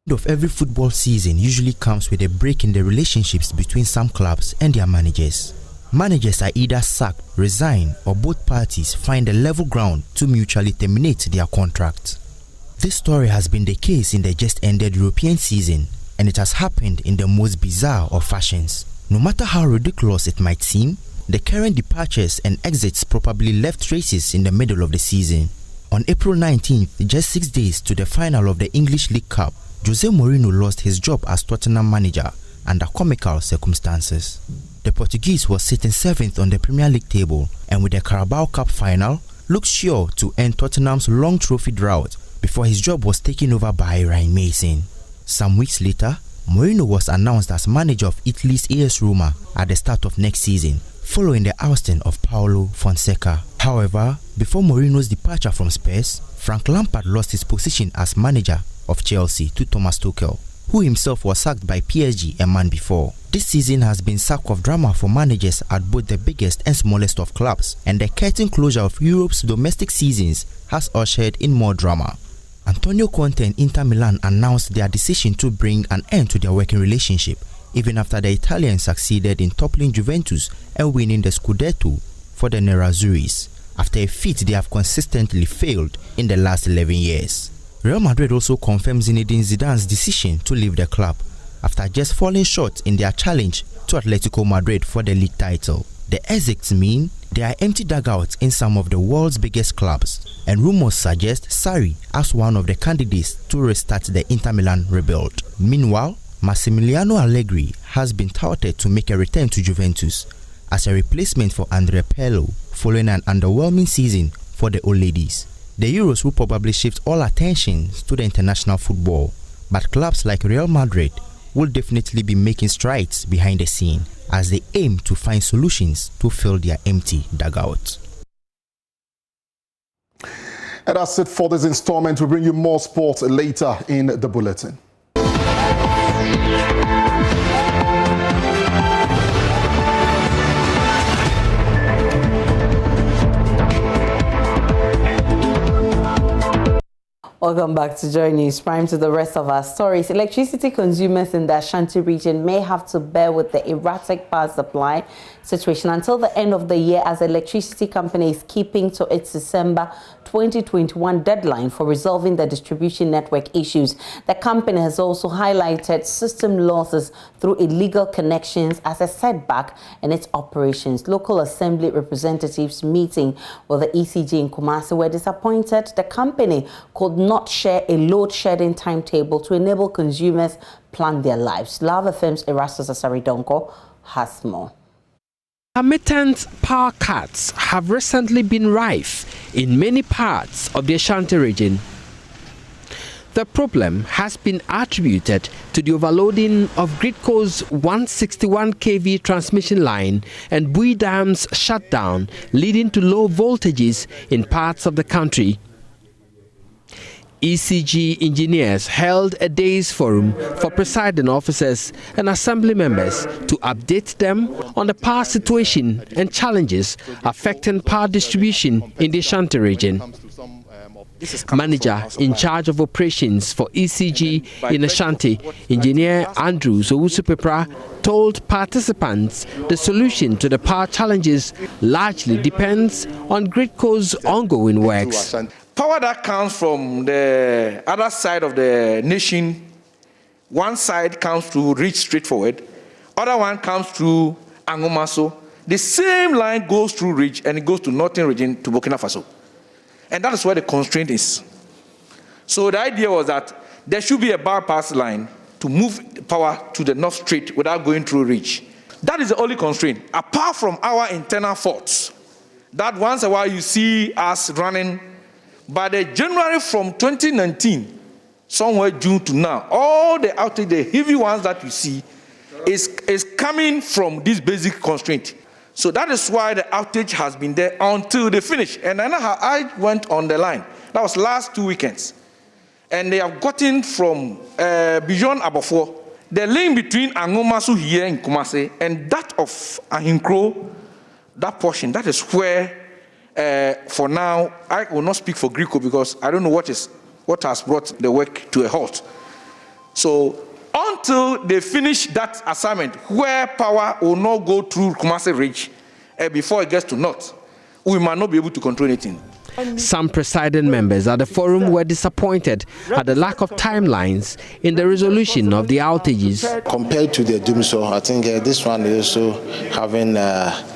Of every football season usually comes with a break in the relationships between some clubs and their managers. Managers are either sacked, resign, or both parties find a level ground to mutually terminate their contracts. This story has been the case in the just ended European season, and it has happened in the most bizarre of fashions. No matter how ridiculous it might seem, the current departures and exits probably left traces in the middle of the season. On April 19th, just 6 days to the final of the English League Cup, Jose Mourinho lost his job as Tottenham manager under comical circumstances. The Portuguese was sitting 7th on the Premier League table, and with the Carabao Cup final, looked sure to end Tottenham's long trophy drought before his job was taken over by Ryan Mason. Some weeks later, Mourinho was announced as manager of Italy's AS Roma at the start of next season, following the ousting of Paulo Fonseca. However, before Mourinho's departure from Spurs, Frank Lampard lost his position as manager of Chelsea to Thomas Tuchel, who himself was sacked by PSG a month before. This season has been sack of drama for managers at both the biggest and smallest of clubs, and the curtain closure of Europe's domestic seasons has ushered in more drama. Antonio Conte and Inter Milan announced their decision to bring an end to their working relationship even after the Italians succeeded in toppling Juventus and winning the Scudetto for the Nerazzurris, after a feat they have consistently failed in the last 11 years. Real Madrid also confirmed Zinedine Zidane's decision to leave the club after just falling short in their challenge to Atletico Madrid for the league title. The exits mean there are empty dugouts in some of the world's biggest clubs, and rumors suggest Sarri as one of the candidates to restart the Inter Milan rebuild. Meanwhile, Massimiliano Allegri has been touted to make a return to Juventus as a replacement for Andrea Pirlo following an underwhelming season for the old ladies. The Euros will probably shift all attention to the international football, but clubs like Real Madrid will definitely be making strides behind the scene as they aim to find solutions to fill their empty dugouts. And that's it for this installment. We'll bring you more sports later in the bulletin. Welcome back to Joy News Prime. To the rest of our stories. Electricity consumers in the Ashanti region may have to bear with the erratic power supply situation until the end of the year, as the electricity company is keeping to its December 2021 deadline for resolving the distribution network issues. The company has also highlighted system losses through illegal connections as a setback in its operations. Local assembly representatives meeting with the ECG in Kumasi were disappointed the company could not share a load shedding timetable to enable consumers plan their lives. Love FM's Erastus Asaridonko has more. Intermittent power cuts have recently been rife in many parts of the Ashanti region. The problem has been attributed to the overloading of Gridco's 161 kV transmission line and Bui Dam's shutdown, leading to low voltages in parts of the country. ECG engineers held a day's forum for presiding officers and assembly members to update them on the power situation and challenges affecting power distribution in the Ashanti region. Manager in charge of operations for ECG in Ashanti, Engineer Andrew Zowusu-Pepra, told participants the solution to the power challenges largely depends on Gridco's ongoing works. Power that comes from the other side of the nation, one side comes to reach straightforward, other one comes through Angomaso. The same line goes through Ridge and it goes to Northern Region to Burkina Faso. And that is where the constraint is. So the idea was that there should be a bypass line to move power to the North Strait without going through Ridge. That is the only constraint, apart from our internal faults, that once a while you see us running. By the January from 2019, somewhere June to now, all the outage, the heavy ones that you see, is coming from this basic constraint. So that is why the outage has been there until they finish. And I know how I went on the line. That was last 2 weekends. And they have gotten from beyond Abofo, the link between Angomasu here in Kumasi and that of Ahinkro, that portion, that is where for now, I will not speak for Gridco because I don't know what has brought the work to a halt. So until they finish that assignment, where power will not go through Kumasi Ridge before it gets to North, we might not be able to control anything. Some presiding members at the forum were disappointed at the lack of timelines in the resolution of the outages. Compared to the Dumso, I think this one is also having a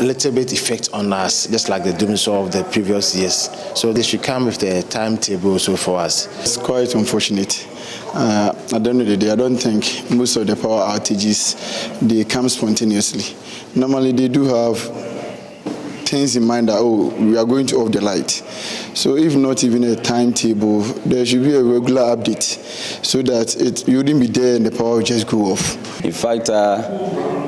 little bit effect on us, just like the Dumso of the previous years. So they should come with the timetable also for us. It's quite unfortunate. At the end of the day, I don't think most of the power outages, they come spontaneously. Normally they do have things in mind that, oh, we are going to off the light. So if not even a timetable, there should be a regular update so that you wouldn't be there and the power will just go off. In fact,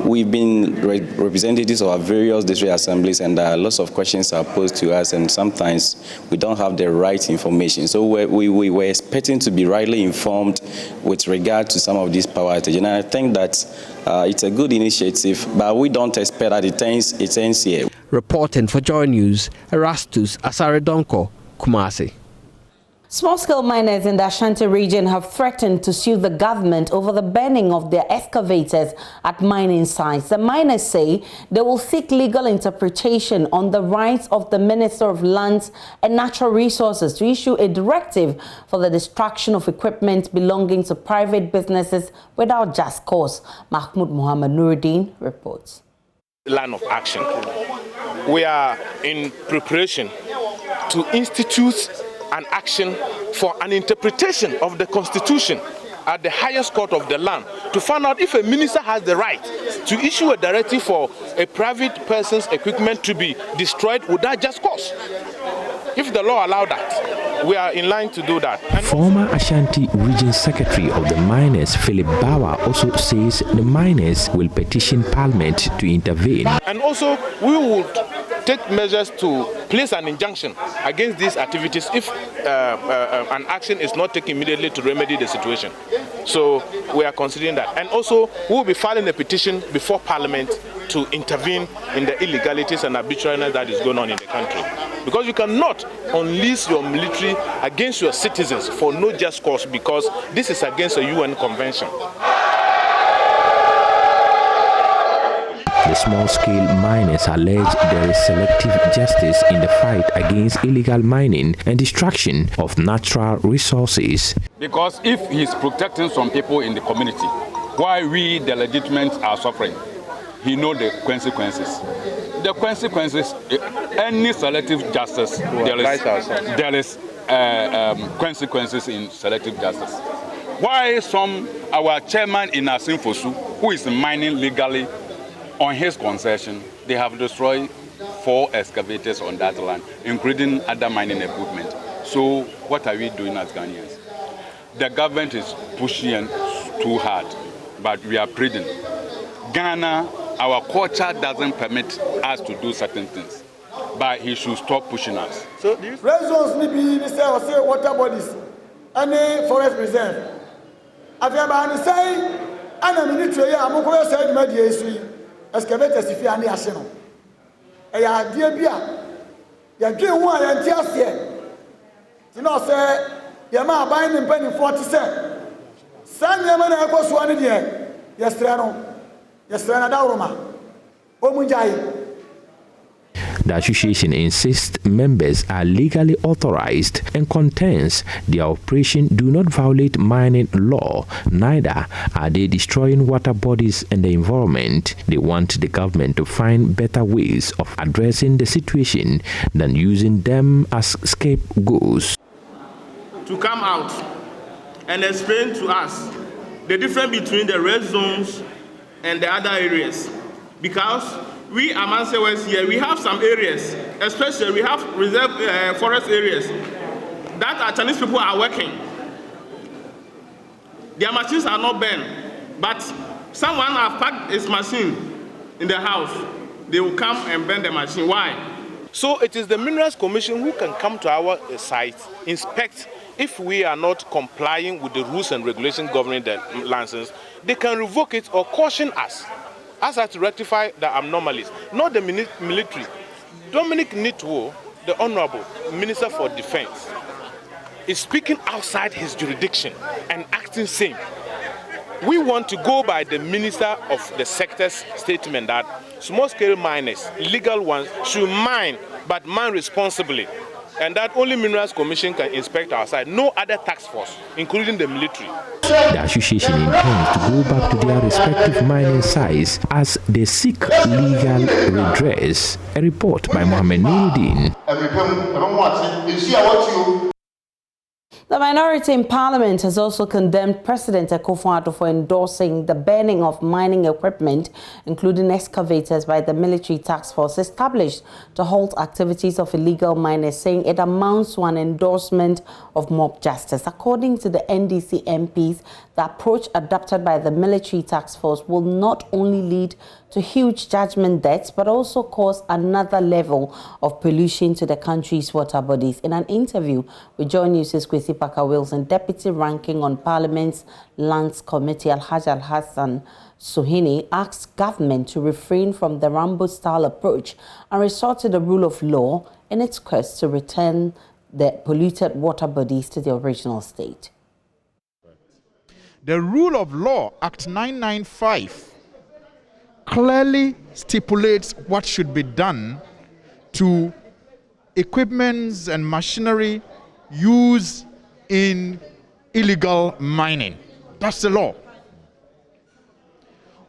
we've been representatives of our various district assemblies, and lots of questions are posed to us, and sometimes we don't have the right information. So we were expecting to be rightly informed with regard to some of these power outages. And I think that it's a good initiative, but we don't expect that it ends here. Reporting for Joy News, Erastus Asaridonko, Kumasi. Small-scale miners in the Ashanti region have threatened to sue the government over the burning of their excavators at mining sites. The miners say they will seek legal interpretation on the rights of the Minister of Lands and Natural Resources to issue a directive for the destruction of equipment belonging to private businesses without just cause. Mahmoud Muhammad Nuruddin reports. Line of action. We are in preparation to institute an action for an interpretation of the Constitution at the highest court of the land to find out if a minister has the right to issue a directive for a private person's equipment to be destroyed without just cause. If the law allows that, we are in line to do that. Former Ashanti Region Secretary of the Miners, Philip Bawa, also says the miners will petition Parliament to intervene. And also, we will take measures to place an injunction against these activities if an action is not taken immediately to remedy the situation. So we are considering that. And also, we will be filing a petition before Parliament to intervene in the illegalities and arbitrariness that is going on in the country. Because you cannot unleash your military against your citizens for no just cause, because this is against a UN convention. The small-scale miners allege there is selective justice in the fight against illegal mining and destruction of natural resources. Because if he's protecting some people in the community, while we, the legitimate, are suffering, he knows the consequences. The consequences, any selective justice, there is consequences in selective justice. Why our chairman in Asinfosu, who is mining legally on his concession, they have destroyed 4 excavators on that land, including other mining equipment. So what are we doing as Ghanaians? The government is pushing too hard, but we are pleading. Ghana, our culture doesn't permit us to do certain things, but he should stop pushing us. So red zones need be say water bodies, any forest reserve. After say, I'm military. I'm going to say the excavators if you are near Asheno. I dear Bia, you are doing one and just here. You know, say, you are buying and paying 40 cents. San Yamana was 1 year. Yes, Trano. Yes, Trana Omunjai. The association insists members are legally authorized and contends their operation do not violate mining law, neither are they destroying water bodies and the environment. They want the government to find better ways of addressing the situation than using them as scapegoats. To come out and explain to us the difference between the red zones and the other areas, because we Amansewers here, we have some areas, especially we have reserve forest areas that our Chinese people are working. Their machines are not burned, but someone has packed his machine in the house. They will come and burn the machine. Why? So it is the Minerals Commission who can come to our site, inspect. If we are not complying with the rules and regulations governing the license, they can revoke it or caution us as to rectify the anomalies, not the military. Dominic Nitwo, the Honorable Minister for Defense, is speaking outside his jurisdiction and acting same. We want to go by the Minister of the Sector's statement that small-scale miners, legal ones, should mine, but mine responsibly. And that only Minerals Commission can inspect our site, no other task force, including the military. The association intends to go back to their respective mining sites as they seek legal redress. A report by Mohammed Nuruddin. The minority in Parliament has also condemned President Akufo-Addo for endorsing the burning of mining equipment, including excavators, by the military task force established to halt activities of illegal miners, saying it amounts to an endorsement of mob justice. According to the NDC MPs, the approach adopted by the military task force will not only lead to huge judgment debts, but also cause another level of pollution to the country's water bodies. In an interview with Joy News' Kwesi Parker-Wilson, Deputy Ranking on Parliament's Lands Committee, Alhaji Al-Hassan Suhini, asked government to refrain from the Rambo-style approach and resort to the rule of law in its quest to return the polluted water bodies to the original state. The Rule of Law, Act 995, clearly stipulates what should be done to equipments and machinery used in illegal mining. That's the law.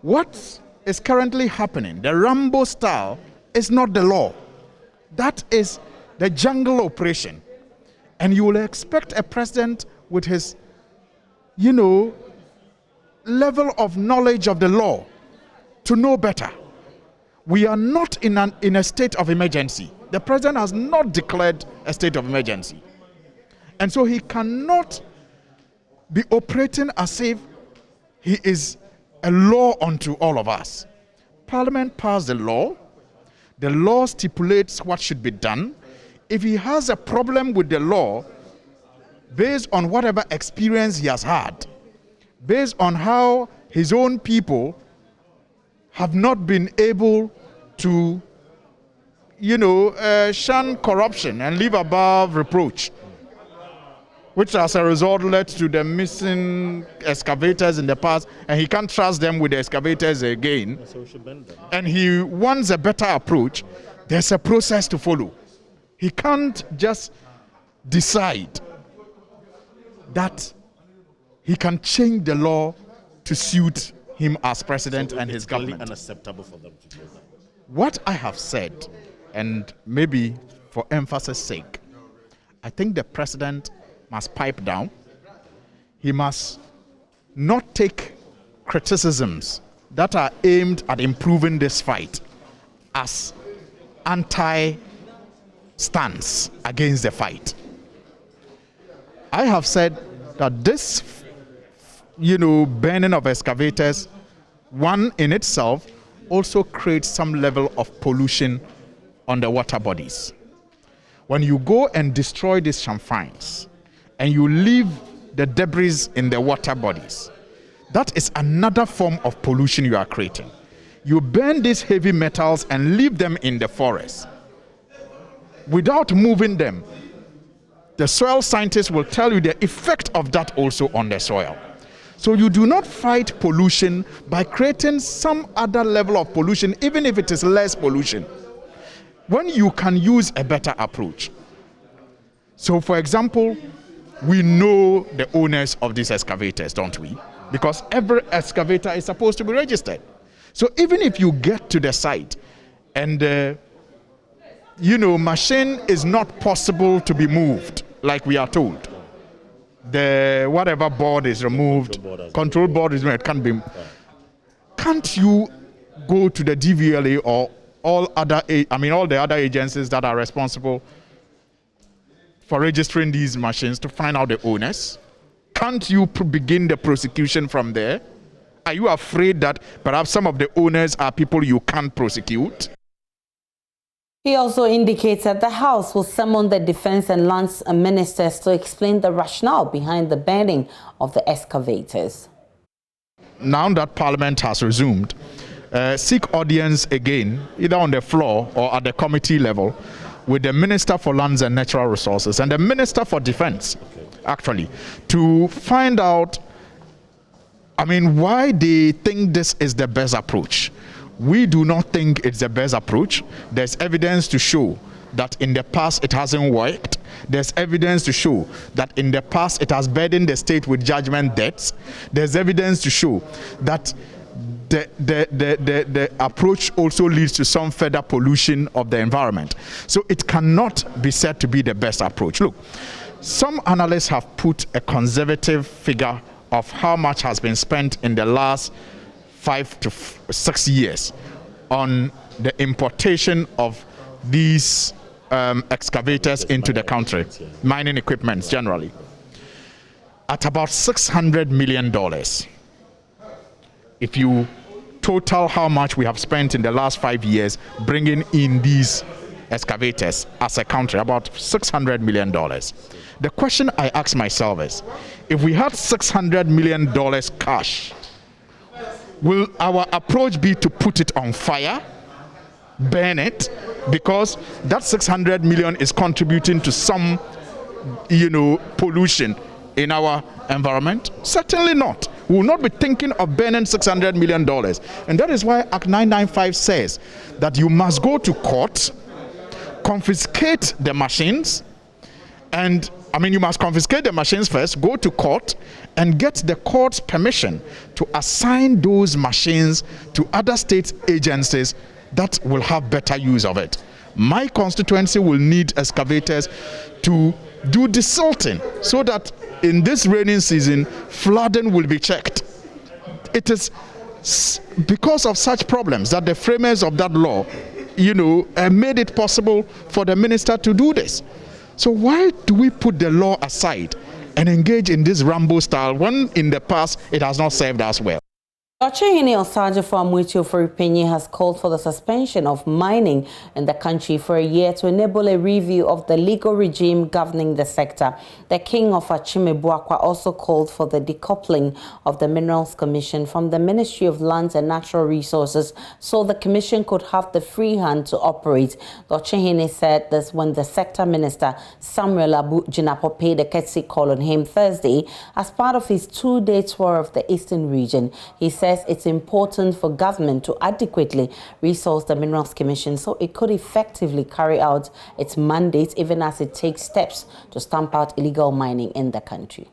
What is currently happening, the Rambo style, is not the law. That is the jungle operation. And you will expect a president with his, level of knowledge of the law to know better. We are not in a state of emergency. The president has not declared a state of emergency. And so he cannot be operating as if he is a law unto all of us. Parliament passed the law. The law stipulates what should be done. If he has a problem with the law, based on whatever experience he has had, based on how his own people have not been able to, shun corruption and live above reproach, which as a result led to the missing excavators in the past, and he can't trust them with the excavators again, and he wants a better approach, there's a process to follow. He can't just decide that he can change the law to suit him as president and his government. Unacceptable for them to do that. What I have said, and maybe for emphasis sake, I think the president must pipe down. He must not take criticisms that are aimed at improving this fight as anti-stance against the fight. I have said that this, burning of excavators, one in itself, also creates some level of pollution on the water bodies. When you go and destroy these chamfines and you leave the debris in the water bodies, that is another form of pollution you are creating. You burn these heavy metals and leave them in the forest without moving them. The soil scientists will tell you the effect of that also on the soil. So you do not fight pollution by creating some other level of pollution, even if it is less pollution, when you can use a better approach. So for example, we know the owners of these excavators, don't we? Because every excavator is supposed to be registered. So even if you get to the site and machine is not possible to be moved, like we are told. The whatever board is removed, control board is removed, it can't be. Can't you go to the DVLA or all the other agencies that are responsible for registering these machines to find out the owners? Can't you begin the prosecution from there? Are you afraid that perhaps some of the owners are people you can't prosecute? He also indicates that the House will summon the Defense and Lands Ministers to explain the rationale behind the banning of the excavators. Now that Parliament has resumed, seek audience again, either on the floor or at the committee level, with the Minister for Lands and Natural Resources and the Minister for Defense, actually, to find out, why they think this is the best approach. We do not think it's the best approach. There's evidence to show that in the past it hasn't worked. There's evidence to show that in the past it has burdened the state with judgment debts. There's evidence to show that the approach also leads to some further pollution of the environment. So it cannot be said to be the best approach. Look, some analysts have put a conservative figure of how much has been spent in the last 5 to 6 years on the importation of these excavators into the country, mining equipment generally, at about $600 million. If you total how much we have spent in the last 5 years bringing in these excavators as a country, about $600 million. The question I ask myself is, if we had $600 million cash, will our approach be to put it on fire, burn it, because that 600 million is contributing to some pollution in our environment? Certainly not. We will not be thinking of burning $600 million. And that is why Act 995 says that you must go to court, confiscate the machines, and you must confiscate the machines first, go to court, and get the court's permission to assign those machines to other state agencies that will have better use of it. My constituency will need excavators to do desalting so that in this rainy season, flooding will be checked. It is because of such problems that the framers of that law, made it possible for the minister to do this. So why do we put the law aside and engage in this Rambo style when in the past it has not served us well? Ochehini Osajifo Amuiti has called for the suspension of mining in the country for a year to enable a review of the legal regime governing the sector. The King of Achime-Buakwa also called for the decoupling of the Minerals Commission from the Ministry of Lands and Natural Resources so the Commission could have the free hand to operate. Ochehini said this when the Sector Minister Samuel Abu Jinapo paid a courtesy call on him Thursday as part of his two-day tour of the Eastern region. He says it's important for government to adequately resource the Minerals Commission so it could effectively carry out its mandate even as it takes steps to stamp out illegal mining in the country.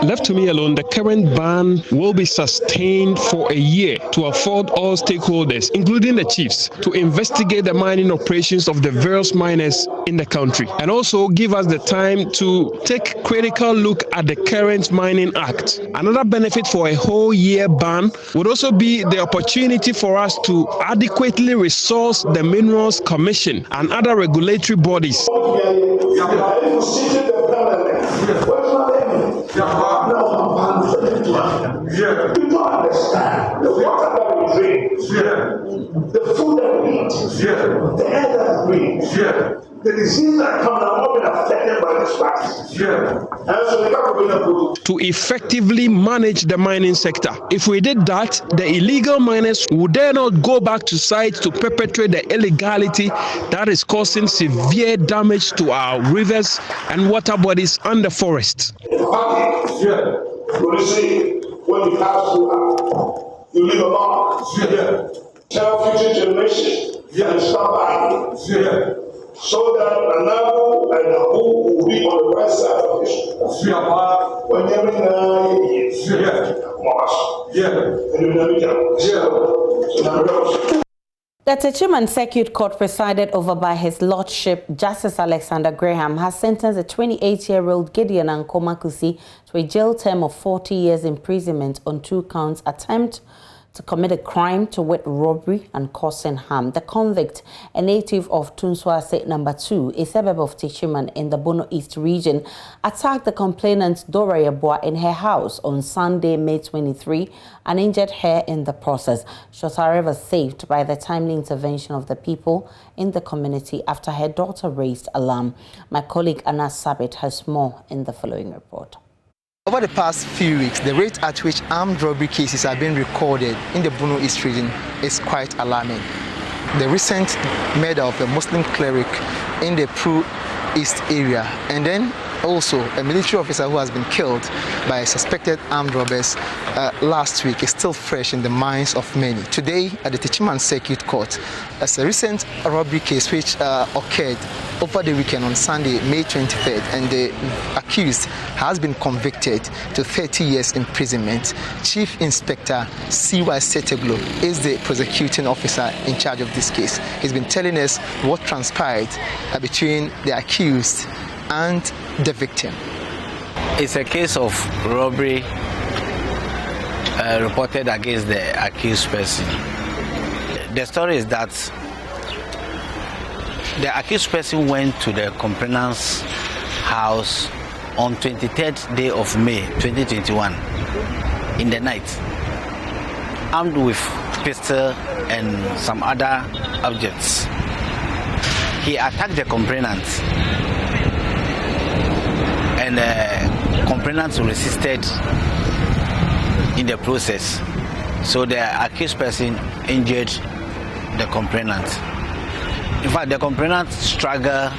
Left to me alone, the current ban will be sustained for a year to afford all stakeholders, including the chiefs, to investigate the mining operations of the various miners in the country and also give us the time to take a critical look at the current Mining Act. Another benefit for a whole year ban would also be the opportunity for us to adequately resource the Minerals Commission and other regulatory bodies. You don't understand the water that we drink, the food that we eat, the air that we breathe, the disease that come and have been affected by this practice. To effectively manage the mining sector. If we did that, the illegal miners would dare not go back to sites to perpetrate the illegality that is causing severe damage to our rivers and water bodies and the forests. When you see, when you pass through, you leave a mark. Tell future generations and stop by so that Anabu and Abu will be on the right side of history. When every 9 years, The Techiman Circuit Court, presided over by His Lordship Justice Alexander Graham, has sentenced a 28-year-old Gideon Ankomakusi to a jail term of 40 years imprisonment on 2 counts: attempt to commit a crime to wit robbery and causing harm. The convict, a native of Tunswase No. 2, a suburb of Techiman in the Bono East region, attacked the complainant Dora Yeboah in her house on Sunday, May 23, and injured her in the process. She was, however, saved by the timely intervention of the people in the community after her daughter raised alarm. My colleague Anna Sabit has more in the following report. Over the past few weeks, the rate at which armed robbery cases are being recorded in the Bono East region is quite alarming. The recent murder of a Muslim cleric in the Pro East area, and then also a military officer who has been killed by suspected armed robbers last week, is still fresh in the minds of many. Today at the Techiman Circuit Court, as a recent robbery case which occurred over the weekend on Sunday, May 23rd, and the accused has been convicted to 30 years imprisonment. Chief Inspector C.Y. Seteglo is the prosecuting officer in charge of this case. He's been telling us what transpired between the accused and the victim. It's a case of robbery reported against the accused person. The story is that the accused person went to the complainant's house on 23rd day of May 2021 in the night. armed with pistol and some other objects. He attacked the complainant, and the complainant resisted in the process. So the accused person injured the complainant. In fact, the complainant struggled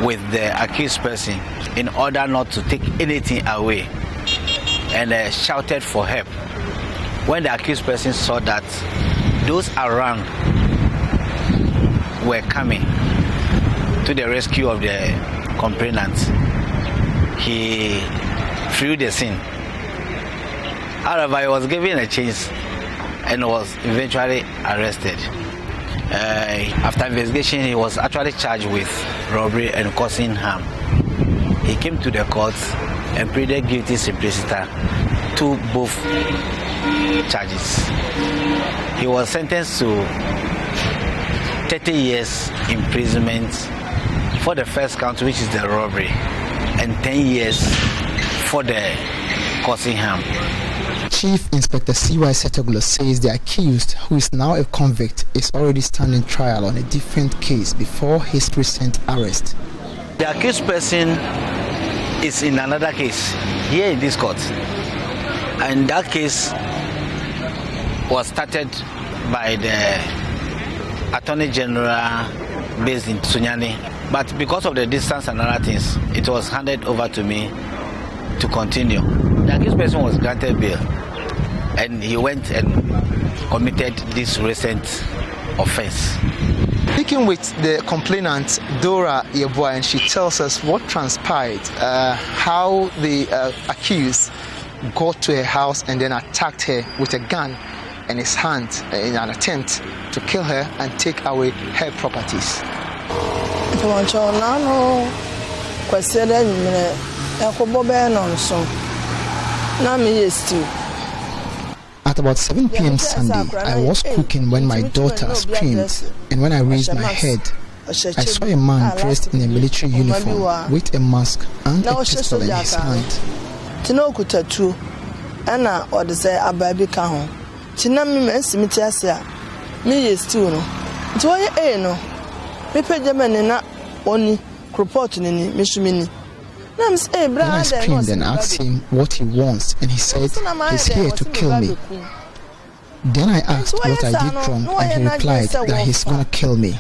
with the accused person in order not to take anything away, and shouted for help. When the accused person saw that those around were coming to the rescue of the complainant, he fled the scene. However, he was given a chance and was eventually arrested. After investigation, he was actually charged with robbery and causing harm. He came to the court and pleaded guilty simpliciter to both charges. He was sentenced to 30 years imprisonment for the first count, which is the robbery, and 10 years for the causing harm. Chief Inspector C.Y. Setoglo says the accused, who is now a convict, is already standing trial on a different case before his recent arrest. The accused person is in another case here in this court, and that case was started by the Attorney General based in Sunyani, but because of the distance and other things, it was handed over to me to continue. The accused person was granted bail, and he went and committed this recent offense. Speaking with the complainant, Dora Yeboah, and she tells us what transpired, how the accused got to her house and then attacked her with a gun in his hand in an attempt to kill her and take away her properties. At about 7 p.m. Sunday, I was cooking when my daughter screamed, and when I raised my head, I saw a man dressed in a military uniform with a mask and a pistol in his hand. Then I screamed and asked him what he wants, and he said he's here to kill me. Then I asked what I did wrong, and he replied that he's gonna kill me.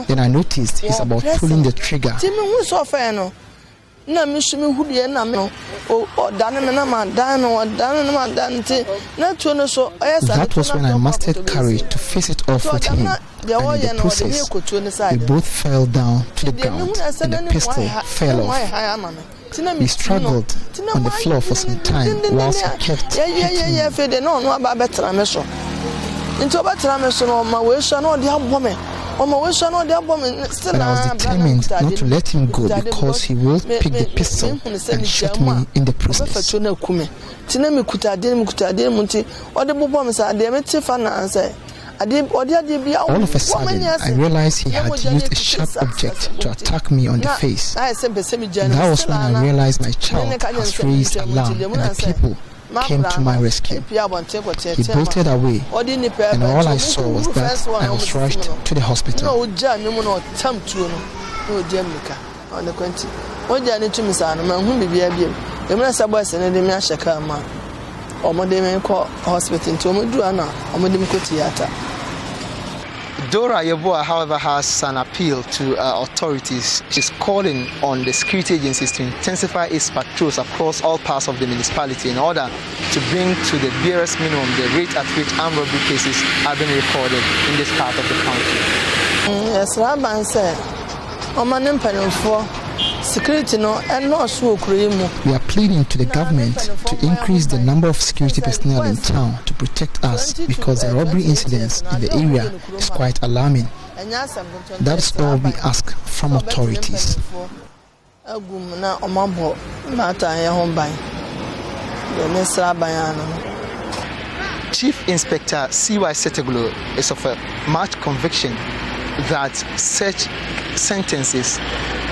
Then I noticed he's about pulling the trigger. That was when I mustered courage to face it off with him, and in the process, we both fell down to the ground and the pistol fell off. We struggled on the floor for some time whilst he kept hitting me. But I was determined not to let him go because he will pick the pistol and shoot me in the process. All of a sudden, I realized he had used a sharp object to attack me on the face. That was when I realized my child has raised alarm and the people came to my rescue. He bolted away, and all I saw was that I was rushed to the hospital. Dora Yeboah, however, has an appeal to authorities. She's calling on the security agencies to intensify its patrols across all parts of the municipality in order to bring to the barest minimum the rate at which armed robbery cases are being recorded in this part of the country. Yes, Rabban said, security no and no so we are pleading to the government to increase the number of security personnel in town to protect us because the robbery incidents in the area is quite alarming. That's all we ask from authorities. Chief Inspector C.Y. Setoglo is of a marked conviction that such sentences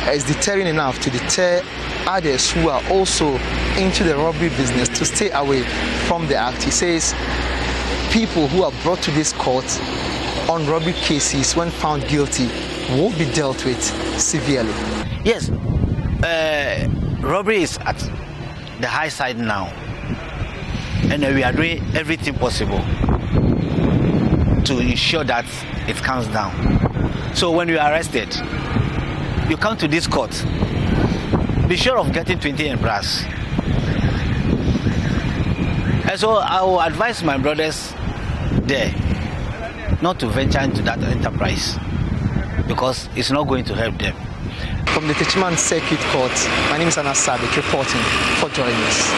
is deterring enough to deter others who are also into the robbery business to stay away from the act. He says people who are brought to this court on robbery cases, when found guilty, will be dealt with severely. Yes, robbery is at the high side now, and we are doing everything possible to ensure that it comes down. So when you are arrested, you come to this court, be sure of getting 20 and plus. And so I will advise my brothers there not to venture into that enterprise because it's not going to help them. From the Techiman Circuit Court, my name is Anna Sadik, reporting for Joy News.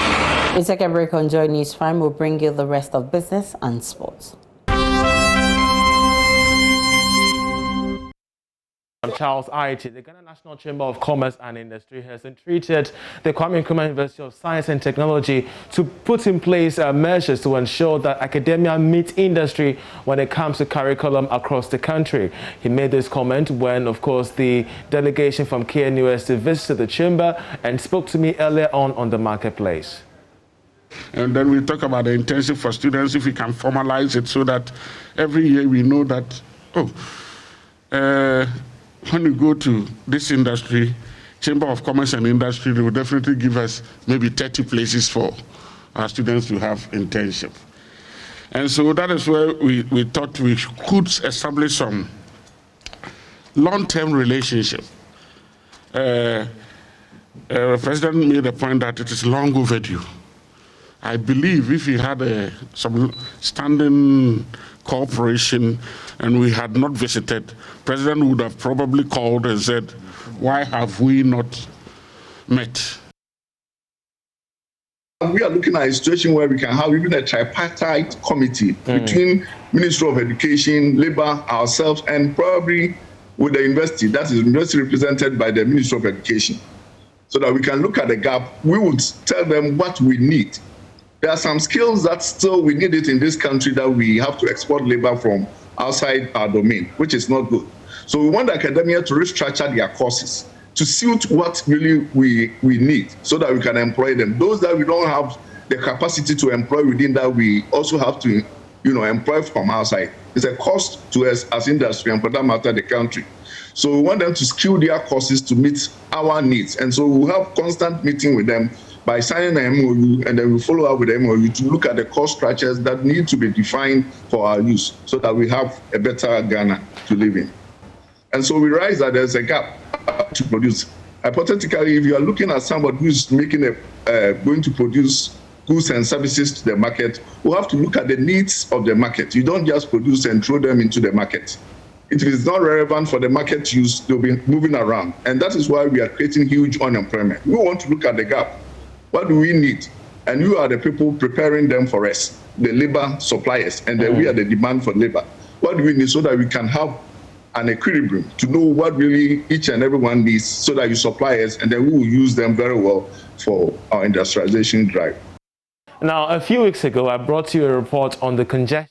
We'll take a break on Joy News Prime. We'll bring you the rest of business and sports. I'm Charles Aiti. The Ghana National Chamber of Commerce and Industry has entreated the Kwame Nkrumah University of Science and Technology to put in place measures to ensure that academia meets industry when it comes to curriculum across the country. He made this comment when, of course, the delegation from KNUST visited the chamber and spoke to me earlier on the marketplace. And then we talk about the intensive for students, if we can formalize it so that every year we know that, when we go to this industry, Chamber of Commerce and Industry, they will definitely give us maybe 30 places for our students to have internship. And so that is where we thought we could establish some long-term relationship. The President made a point that it is long overdue. I believe if we had some standing cooperation and we had not visited, President would have probably called and said, why have we not met? We are looking at a situation where we can have even a tripartite committee between Ministry of Education, Labour, ourselves, and probably with the university, that is university represented by the Ministry of Education, so that we can look at the gap. We would tell them what we need. There are some skills that still we need it in this country that we have to export labor from outside our domain, which is not good. So we want academia to restructure their courses to suit what really we need so that we can employ them. Those that we don't have the capacity to employ within that, we also have to employ from outside. It's a cost to us as industry and for that matter the country. So we want them to skill their courses to meet our needs. And so we'll have constant meeting with them by signing an MOU, and then we follow up with the MOU to look at the cost structures that need to be defined for our use so that we have a better Ghana to live in. And so we realize that there's a gap to produce. Hypothetically, if you are looking at somebody who's making going to produce goods and services to the market, we'll have to look at the needs of the market. You don't just produce and throw them into the market. If it is not relevant for the market use, they'll be moving around. And that is why we are creating huge unemployment. We want to look at the gap. What do we need? And you are the people preparing them for us, the labor suppliers, and then we are the demand for labor. What do we need so that we can have an equilibrium to know what really each and everyone needs so that you supply us, and then we will use them very well for our industrialization drive. Now, a few weeks ago, I brought you a report on the congestion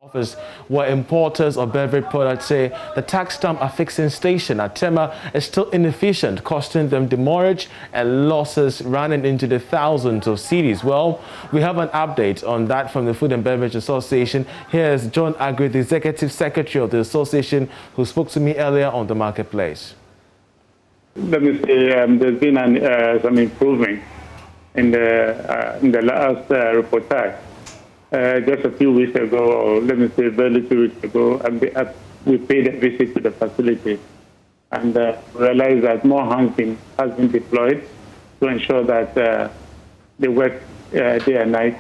office where importers of beverage products say the tax stamp affixing station at Tema is still inefficient, costing them demurrage and losses running into the thousands of cedis. Well, we have an update on that from the Food and Beverage Association. Here's John Agri, the Executive Secretary of the association, who spoke to me earlier on the marketplace. Let me say there's been some improvement in the last reportage. Just a few weeks ago, or let me say very 2 weeks ago, we paid a visit to the facility and realized that more hands has been deployed to ensure that they work day and night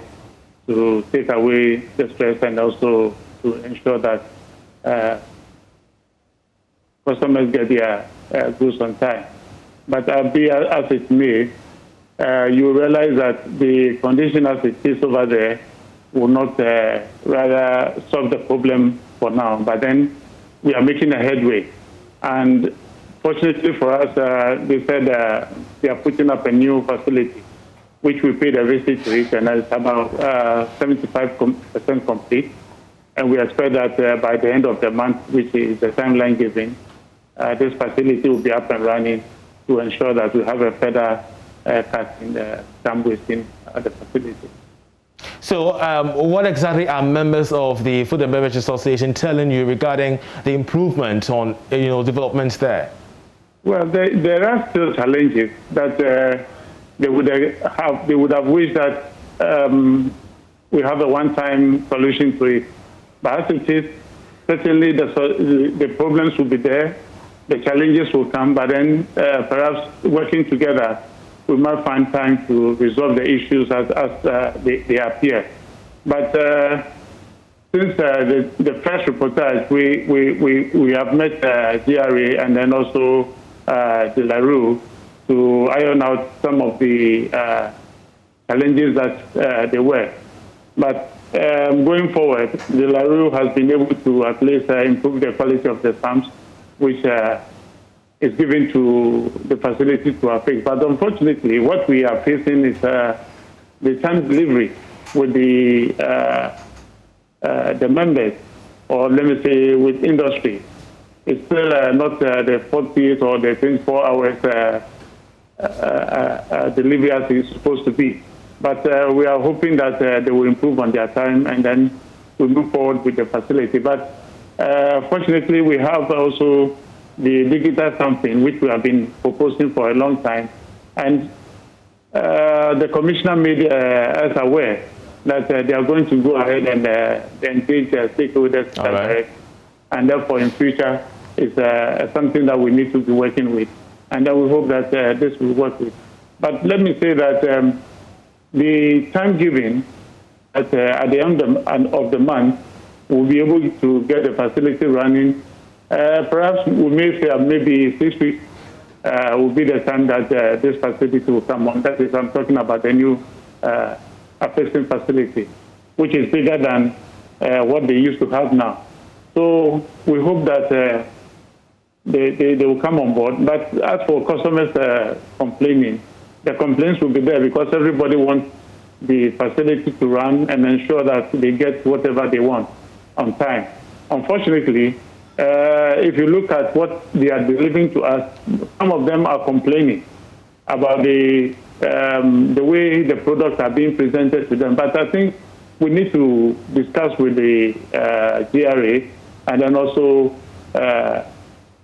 to take away the stress and also to ensure that customers get their goods on time. But be as it may, you realize that the condition as it is over there will not rather solve the problem for now. But then we are making a headway. And fortunately for us, they said they are putting up a new facility, which we paid a visit to it, and it's about 75% complete. And we expect that by the end of the month, which is the timeline given, this facility will be up and running to ensure that we have a further cut in the dam wasting at the facility. So what exactly are members of the Food and Beverage Association telling you regarding the improvement on developments there? Well, there are still challenges that they would have wished that we have a one-time solution to it. But as it is, certainly the problems will be there, the challenges will come, but then perhaps working together, we might find time to resolve the issues as they appear. But since the first reportage, we have met GRA and then also De La Rue to iron out some of the challenges that there were. But going forward, De La Rue has been able to at least improve the quality of the stamps, which is given to the facility to affect. But unfortunately, what we are facing is the time delivery with the members, or let me say with industry. It's still not the 48 or the 24 hours delivery as it's supposed to be. But we are hoping that they will improve on their time and then we'll move forward with the facility. But fortunately, we have also the digital stamping, which we have been proposing for a long time. And the commissioner made us aware that they are going to go ahead and engage stakeholders. Right. And therefore, in future, it's something that we need to be working with. And we hope that this will work with. But let me say that the time given at the end of the month, we'll be able to get the facility running. Perhaps we may say maybe 6 weeks will be the time that this facility will come on. That is, I'm talking about the new affixing facility, which is bigger than what they used to have now. So we hope that they will come on board. But as for customers complaining, the complaints will be there because everybody wants the facility to run and ensure that they get whatever they want on time. Unfortunately, if you look at what they are delivering to us, some of them are complaining about the way the products are being presented to them. But I think we need to discuss with the GRA and then also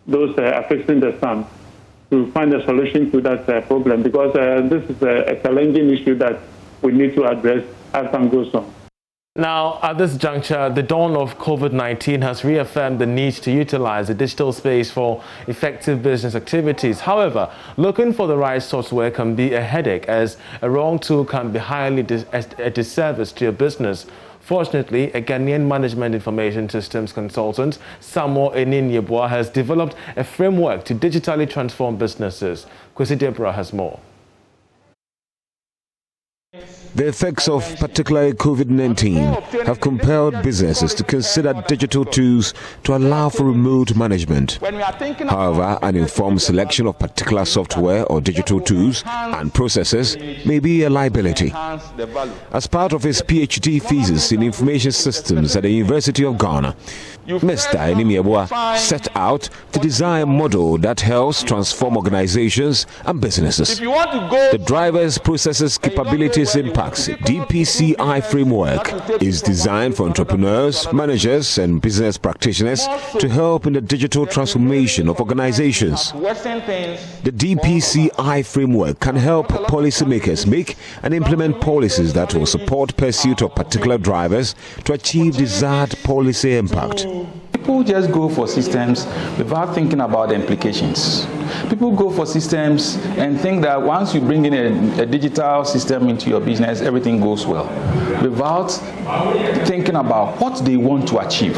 those affixing the stamp to find a solution to that problem, because this is a challenging issue that we need to address as time goes on. Now, at this juncture, the dawn of COVID-19 has reaffirmed the need to utilize the digital space for effective business activities. However, looking for the right software can be a headache, as a wrong tool can be highly a disservice to your business. Fortunately, a Ghanaian management information systems consultant, Samuel Enin-Yeboah, has developed a framework to digitally transform businesses. Kwesi Deborah has more. The effects of particularly COVID-19 have compelled businesses to consider digital tools to allow for remote management. However, an informed selection of particular software or digital tools and processes may be a liability. As part of his PhD thesis in information systems at the University of Ghana, Mr. Enin-Yeboah set out to design a model that helps transform organizations and businesses. The Drivers, Processes, Capabilities, Impacts DPCI framework is designed for entrepreneurs, managers, and business practitioners to help in the digital transformation of organizations. The DPCI framework can help policymakers make and implement policies that will support pursuit of particular drivers to achieve desired policy impact. People just go for systems without thinking about the implications. People go for systems and think that once you bring in a digital system into your business, everything goes well, without thinking about what they want to achieve,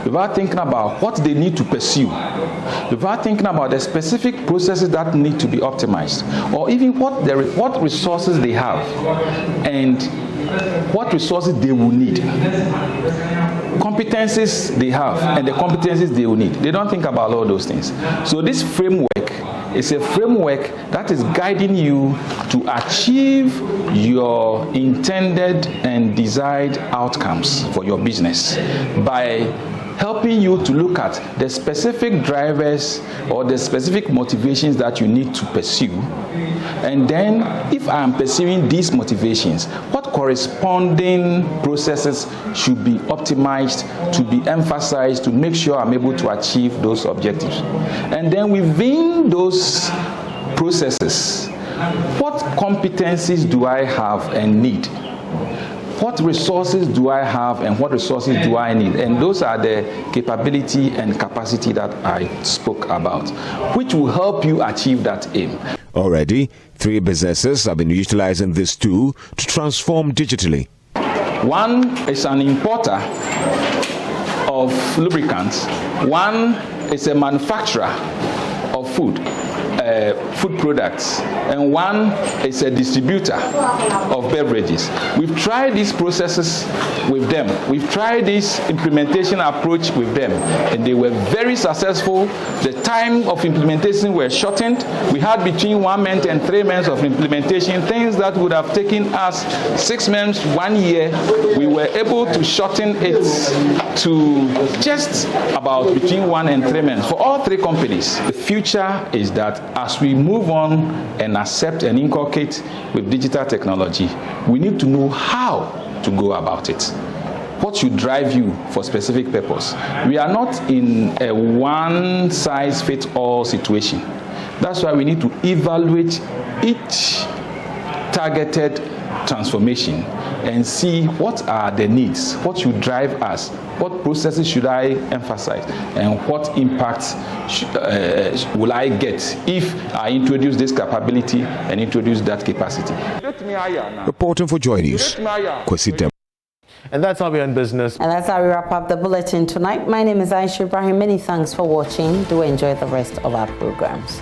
without thinking about what they need to pursue, without thinking about the specific processes that need to be optimized, or even what resources they have and what resources they will need, competencies they have and the competencies they will need. They don't think about all those things. So this framework is a framework that is guiding you to achieve your intended and desired outcomes for your business by helping you to look at the specific drivers or the specific motivations that you need to pursue. And then, if I am pursuing these motivations, what corresponding processes should be optimized, to be emphasized, to make sure I'm able to achieve those objectives. And then within those processes, what competencies do I have and need? What resources do I have and what resources do I need? And those are the capability and capacity that I spoke about, which will help you achieve that aim. Already, 3 businesses have been utilizing this tool to transform digitally. One is an importer of lubricants. One is a manufacturer of food products, and one is a distributor of beverages. We've tried these processes with them. We've tried this implementation approach with them, and they were very successful. The time of implementation were shortened. We had between 1 month and 3 months of implementation. Things that would have taken us 6 months, 1 year, we were able to shorten it to just about between 1 and 3 months for all 3 companies. The future is that as we move on and accept and inculcate with digital technology, we need to know how to go about it. What should drive you for specific purpose? We are not in a one-size-fits-all situation. That's why we need to evaluate each targeted transformation and see what are the needs, what should drive us, what processes should I emphasize, and what impacts will I get if I introduce this capability and introduce that capacity. Reporting for Joy News, Kwesi Dem. And that's how we end business. And that's how we wrap up the bulletin tonight. My name is Aisha Ibrahim. Many thanks for watching. Do enjoy the rest of our programs.